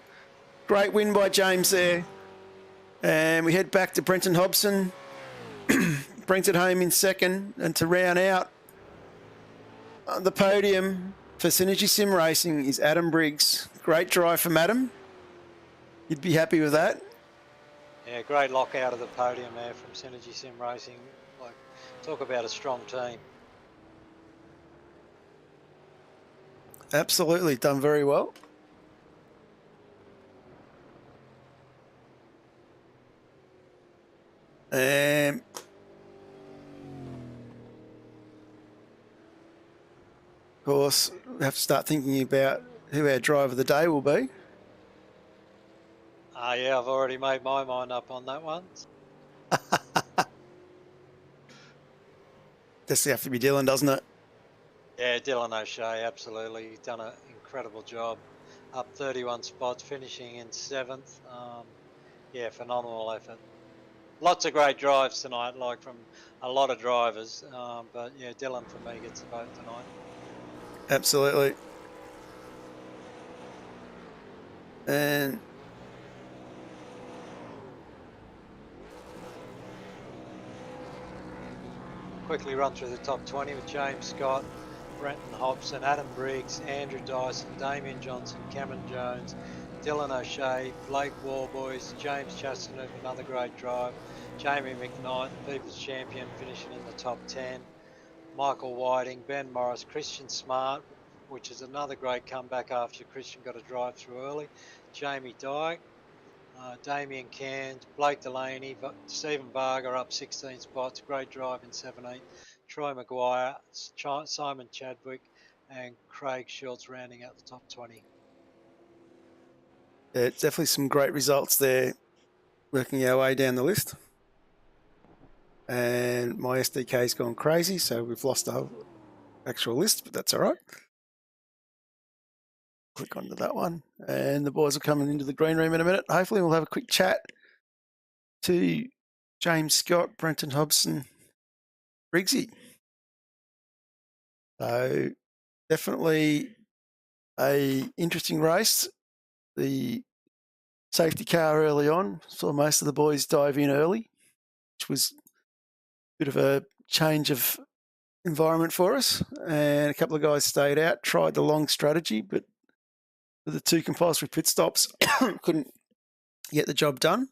Great win by James there. And we head back to Brenton Hobson. Brings it home in second. And to round out on the podium for Synergy Sim Racing is Adam Briggs. Great drive from Adam. You'd be happy with that. Yeah, great lock out of the podium there from Synergy Sim Racing. Like, talk about a strong team. Absolutely, done very well. Of course, we have to start thinking about who our driver of the day will be. Yeah, I've already made my mind up on that one. Does have to be Dylan, doesn't it? Yeah, Dylan O'Shea, absolutely. He's done an incredible job. Up 31 spots, finishing in 7th. Yeah, phenomenal effort. Lots of great drives tonight, like from a lot of drivers. But yeah, Dylan for me gets the vote tonight. Absolutely. And quickly run through the top 20 with James Scott, Brenton Hobson, Adam Briggs, Andrew Dyson, Damien Johnson, Cameron Jones, Dylan O'Shea, Blake Warboys, James Chastanet, another great drive, Jamie McKnight, People's Champion, finishing in the top 10, Michael Whiting, Ben Morris, Christian Smart, which is another great comeback after Christian got a drive through early, Jamie Dyke, Damien Cairns, Blake Delaney, Stephen Varga up 16 spots, great drive in 17th, Troy Maguire, Simon Chadwick and Craig Schultz rounding out the top 20. yeah, it's definitely some great results there, working our way down the list. And my SDK's gone crazy, so we've lost the actual list, but that's all right. Click onto that one. And the boys are coming into the green room in a minute. Hopefully we'll have a quick chat to James Scott, Brenton Hobson, Briggsy. So definitely a interesting race. The safety car early on, saw most of the boys dive in early, which was a bit of a change of environment for us. And a couple of guys stayed out, tried the long strategy, but with the 2 compulsory pit stops, couldn't get the job done.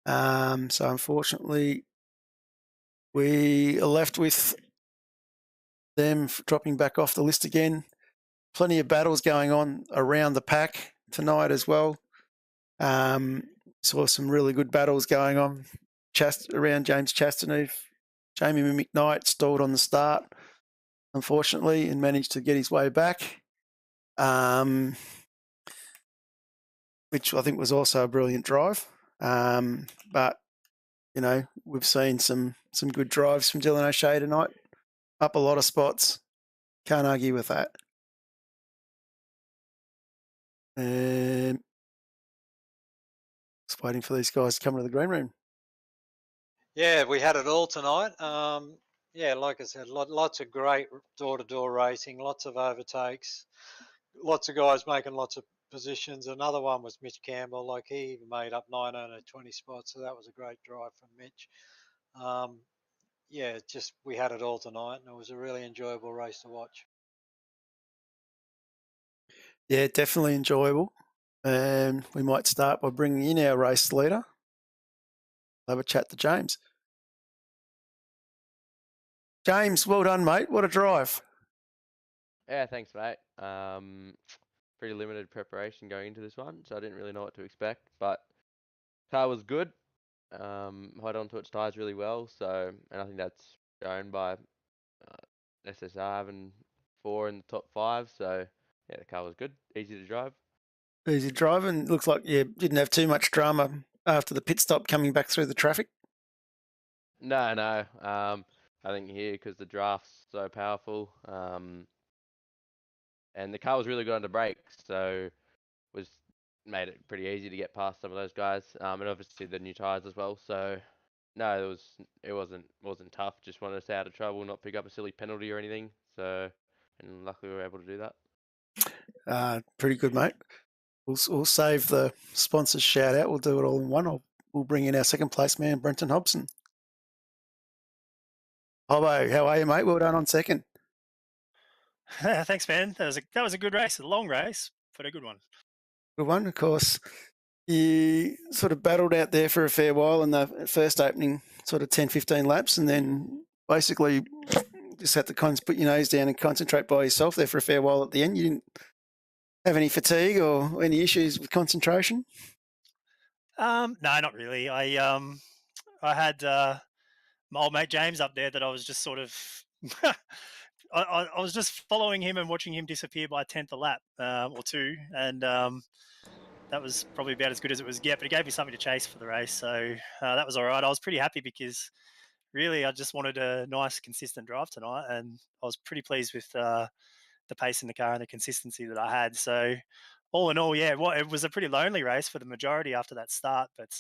So unfortunately, we are left with them dropping back off the list again. Plenty of battles going on around the pack tonight as well. Saw some really good battles going on around James Chastanet, Jamie McKnight stalled on the start, unfortunately, and managed to get his way back, which I think was also a brilliant drive. But, you know, we've seen some good drives from Dylan O'Shea tonight, up a lot of spots. Can't argue with that. Just waiting for these guys to come to the green room. Yeah, we had it all tonight. Yeah, like I said, lots of great door-to-door racing, lots of overtakes, lots of guys making lots of positions. Another one was Mitch Campbell. Like, he even made up 9 out of 20 spots, so that was a great drive from Mitch. Yeah, just we had it all tonight, and it was a really enjoyable race to watch. Yeah, definitely enjoyable. And we might start by bringing in our race leader. Have a chat to James. James, well done, mate. What a drive. Yeah, thanks, mate. Pretty limited preparation going into this one, so I didn't really know what to expect. But car was good. Held onto its tyres really well. So, and I think that's shown by SSR having 4 in the top 5. So, yeah, the car was good, easy to drive. Easy driving. Looks like you didn't have too much drama after the pit stop coming back through the traffic. No. I think here because the draft's so powerful. And the car was really good under brakes, so made it pretty easy to get past some of those guys. And obviously the new tyres as well. So no, it wasn't tough. Just wanted to stay out of trouble, not pick up a silly penalty or anything. So, and luckily we were able to do that. Pretty good, mate. We'll save the sponsors shout out. We'll do it all in one. We'll bring in our second place man, Brenton Hobson. Hobbo, how are you, mate? Well done on second. Thanks, man. That was a good race, a long race, but a good one. Good one, of course. You sort of battled out there for a fair while in the first opening sort of 10, 15 laps, and then basically just had to put your nose down and concentrate by yourself there for a fair while at the end. You didn't have any fatigue or any issues with concentration? No, not really. I had my old mate James up there that I was just sort of I was just following him and watching him disappear by 10th a lap or two, and that was probably about as good as it was get. But it gave me something to chase for the race, so that was all right. I was pretty happy because really I just wanted a nice, consistent drive tonight, and I was pretty pleased with the pace in the car and the consistency that I had. So all in all, yeah, it was a pretty lonely race for the majority after that start, but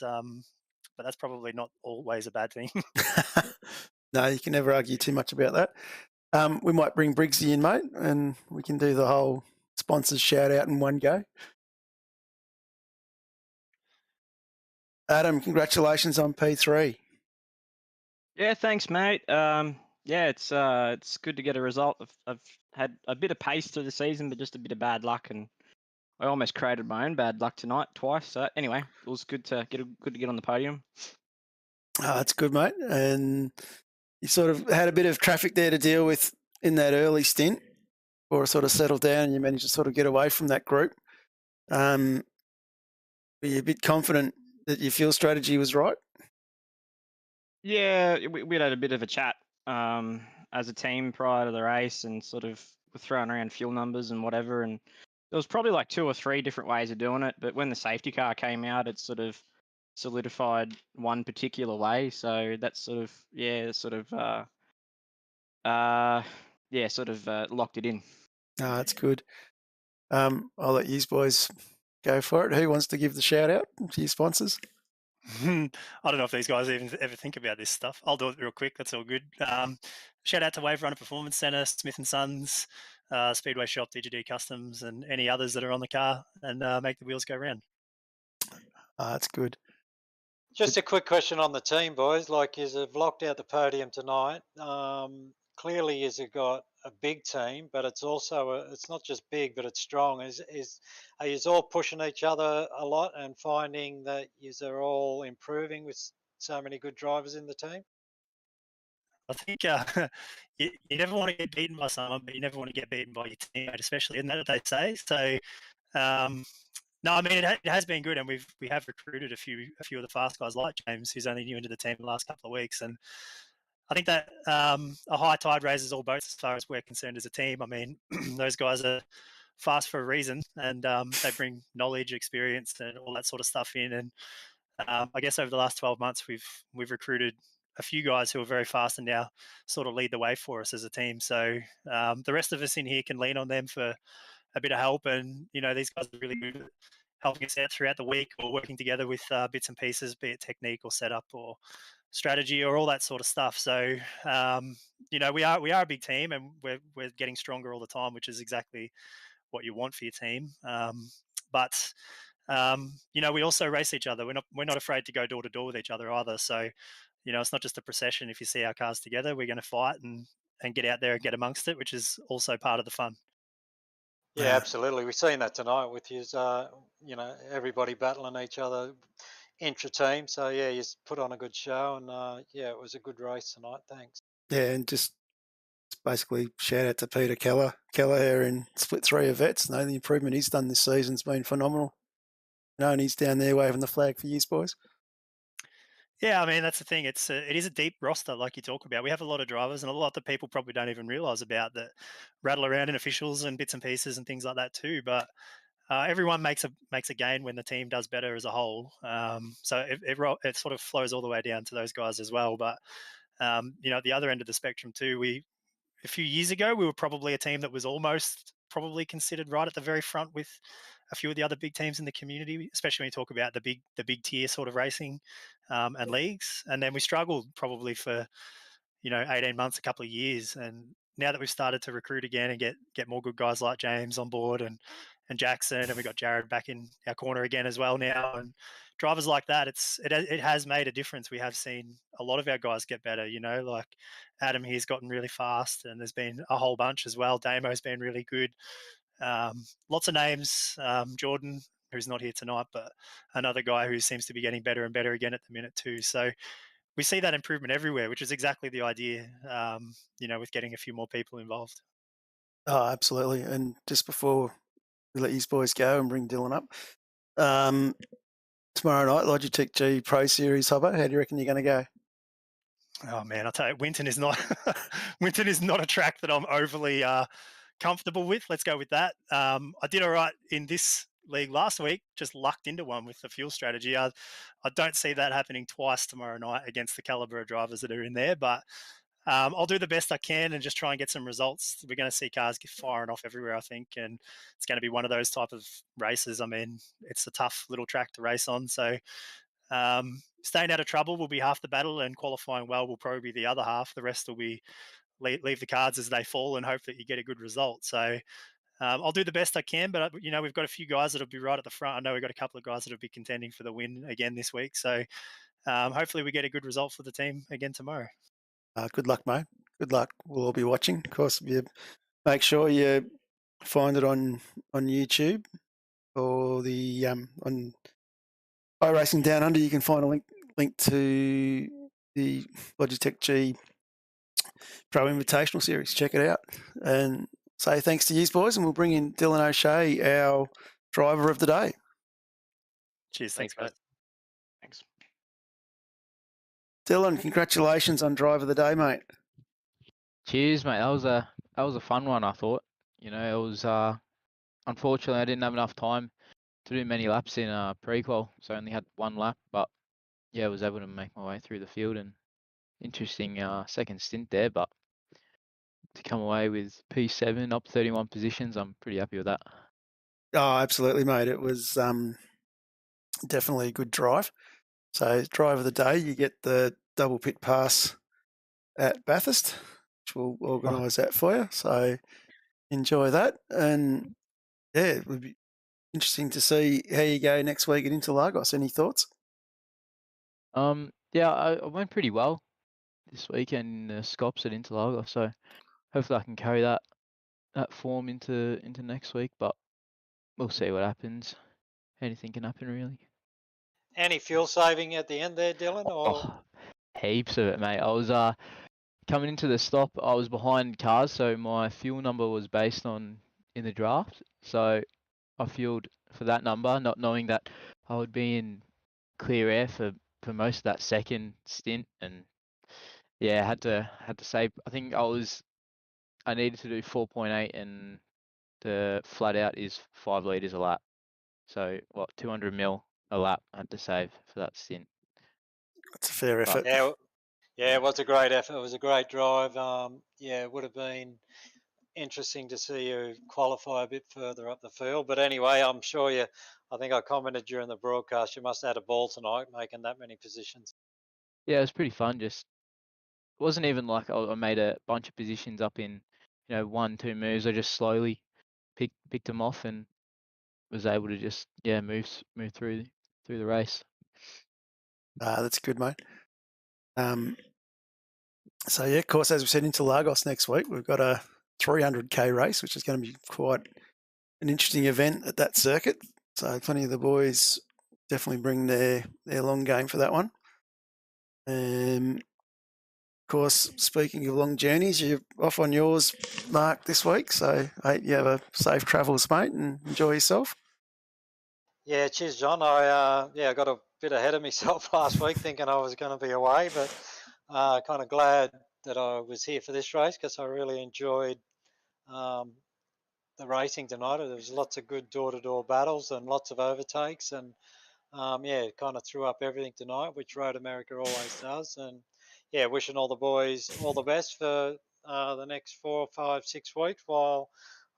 that's probably not always a bad thing. No, you can never argue too much about that. We might bring Briggsy in, mate, and we can do the whole sponsors shout out in one go. Adam, congratulations on P3. Yeah, thanks, mate. Yeah, it's good to get a result. I've had a bit of pace through the season, but just a bit of bad luck, and I almost created my own bad luck tonight twice. So anyway, it was good to get on the podium. That's good, mate. And you sort of had a bit of traffic there to deal with in that early stint, or sort of settled down, and you managed to sort of get away from that group. Were you a bit confident that your fuel strategy was right? Yeah, we had a bit of a chat as a team prior to the race, and sort of were throwing around fuel numbers and whatever. And there was probably like 2 or 3 different ways of doing it. But when the safety car came out, it sort of solidified one particular way. So that's sort of locked it in. That's good. I'll let you boys go for it. Who wants to give the shout out to your sponsors? I don't know if these guys even ever think about this stuff. I'll do it real quick. That's all good. Shout out to Wave Runner Performance Centre, Smith & Sons, Speedway Shop, DGD Customs, and any others that are on the car and make the wheels go round. That's good. Just a quick question on the team, boys. Like, is it locked out the podium tonight? Clearly, is it got a big team, but it's also it's not just big, but it's strong. Are you all pushing each other a lot and finding that you're all improving with so many good drivers in the team? I think you never want to get beaten by someone, but you never want to get beaten by your teammate, especially. Isn't that what they say? So, no, I mean it has been good, and we have recruited a few of the fast guys like James, who's only new into the team the last couple of weeks, and I think that a high tide raises all boats as far as we're concerned as a team. I mean, those guys are fast for a reason, and they bring knowledge, experience, and all that sort of stuff in. And I guess over the last 12 months, we've recruited a few guys who are very fast and now sort of lead the way for us as a team. So the rest of us in here can lean on them for a bit of help. And these guys are really good at helping us out throughout the week, or working together with bits and pieces, be it technique or setup or strategy or all that sort of stuff. So we are a big team, and we're getting stronger all the time, which is exactly what you want for your team. But we also race each other. We're not afraid to go door to door with each other either. So it's not just a procession. If you see our cars together, we're going to fight and get out there and get amongst it, which is also part of the fun. Yeah, absolutely. We've seen that tonight with his, everybody battling each other intra-team. So, yeah, he's put on a good show, and, yeah, it was a good race tonight. Thanks. Yeah, and just basically shout out to Peter Kelleher in split 3 of vets. The improvement he's done this season's been phenomenal. And he's down there waving the flag for you boys. Yeah, I mean, that's the thing. It is a deep roster, like you talk about. We have a lot of drivers, and a lot that people probably don't even realise about, that rattle around in officials and bits and pieces and things like that too. But everyone makes a gain when the team does better as a whole. So it sort of flows all the way down to those guys as well. But at the other end of the spectrum too, a few years ago, we were probably a team that was almost probably considered right at the very front with a few of the other big teams in the community, especially when you talk about the big tier sort of racing and leagues. And then we struggled probably for 18 months, a couple of years. And now that we've started to recruit again and get more good guys like James on board and Jackson, and we got Jared back in our corner again as well now, and drivers like that, it has made a difference. We have seen a lot of our guys get better. Like Adam here's gotten really fast, and there's been a whole bunch as well. Damo's been really good. Lots of names. Jordan, who's not here tonight, but another guy who seems to be getting better and better again at the minute too. So we see that improvement everywhere, which is exactly the idea, with getting a few more people involved. Oh, absolutely. And just before we let you boys go and bring Dylan up, tomorrow night, Logitech G Pro Series Hobbo, how do you reckon you're going to go? Oh man, I'll tell you, Winton is not Winton is not a track that I'm overly comfortable with. Let's go with that. I did all right in this league last week, just lucked into one with the fuel strategy. I don't see that happening twice tomorrow night against the caliber of drivers that are in there, but I'll do the best I can and just try and get some results. We're going to see cars get firing off everywhere, I think, and it's going to be one of those type of races. I mean, it's a tough little track to race on, so staying out of trouble will be half the battle, and qualifying well will probably be the other half. The rest will be leave the cards as they fall and hope that you get a good result. So I'll do the best I can, but we've got a few guys that'll be right at the front. I know we've got a couple of guys that'll be contending for the win again this week. So hopefully we get a good result for the team again tomorrow. Good luck, mate. Good luck. We'll all be watching. Of course, you make sure you find it on YouTube or the on iRacing Down Under. You can find a link to the Logitech G Pro Invitational Series. Check it out and say thanks to you boys, and we'll bring in Dylan O'Shea, our driver of the day. Cheers. Thanks, guys. Thanks. Dylan, congratulations on driver of the day, mate. Cheers, mate. That was a fun one, I thought. It was unfortunately I didn't have enough time to do many laps in pre-qual, so I only had one lap, but yeah, I was able to make my way through the field, and interesting second stint there, but to come away with P7 up 31 positions, I'm pretty happy with that. Oh, absolutely, mate. It was definitely a good drive. So, driver of the day, you get the double pit pass at Bathurst, which we'll organise that for you. So, enjoy that. And, yeah, it would be interesting to see how you go next week at Interlagos. Any thoughts? Yeah, I went pretty well this weekend in the Scops at Interlagos, so hopefully I can carry that form into next week, but we'll see what happens. Anything can happen, really. Any fuel saving at the end there, Dylan? Or Oh, heaps of it, mate. I was coming into the stop, I was behind cars, so my fuel number was based on in the draft. So I fueled for that number, not knowing that I would be in clear air for most of that second stint. And yeah, had to save. I think I needed to do 4.8, and the flat out is 5 liters a lap. So what, 200 mil a lap I had to save for that stint. That's a fair But effort. Yeah, it was a great effort. It was a great drive. Yeah, it would have been interesting to see you qualify a bit further up the field. But anyway, I'm sure I think I commented during the broadcast, you must have had a ball tonight making that many positions. yeah, it was pretty fun. Just it wasn't even like I made a bunch of positions up in 1-2 moves. I just slowly picked them off and was able to just move through the race. That's good, mate. So yeah, of course, as we said, into Lagos next week, we've got a 300k race, which is going to be quite an interesting event at that circuit. So plenty of the boys definitely bring their long game for that one. Of course, speaking of long journeys, you're off on yours, Mark, this week. So I hope you have a safe travels, mate, and enjoy yourself. Yeah, cheers, John. I got a bit ahead of myself last week thinking I was going to be away, but kind of glad that I was here for this race because I really enjoyed the racing tonight. There was lots of good door-to-door battles and lots of overtakes, and it kind of threw up everything tonight, which Road America always does. And yeah, wishing all the boys all the best for the next 4, 5, 6 weeks while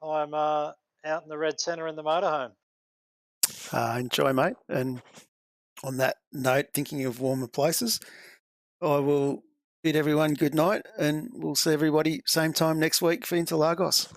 I'm out in the Red Centre in the motorhome. Enjoy, mate. And on that note, thinking of warmer places, I will bid everyone good night, and we'll see everybody same time next week for Interlagos.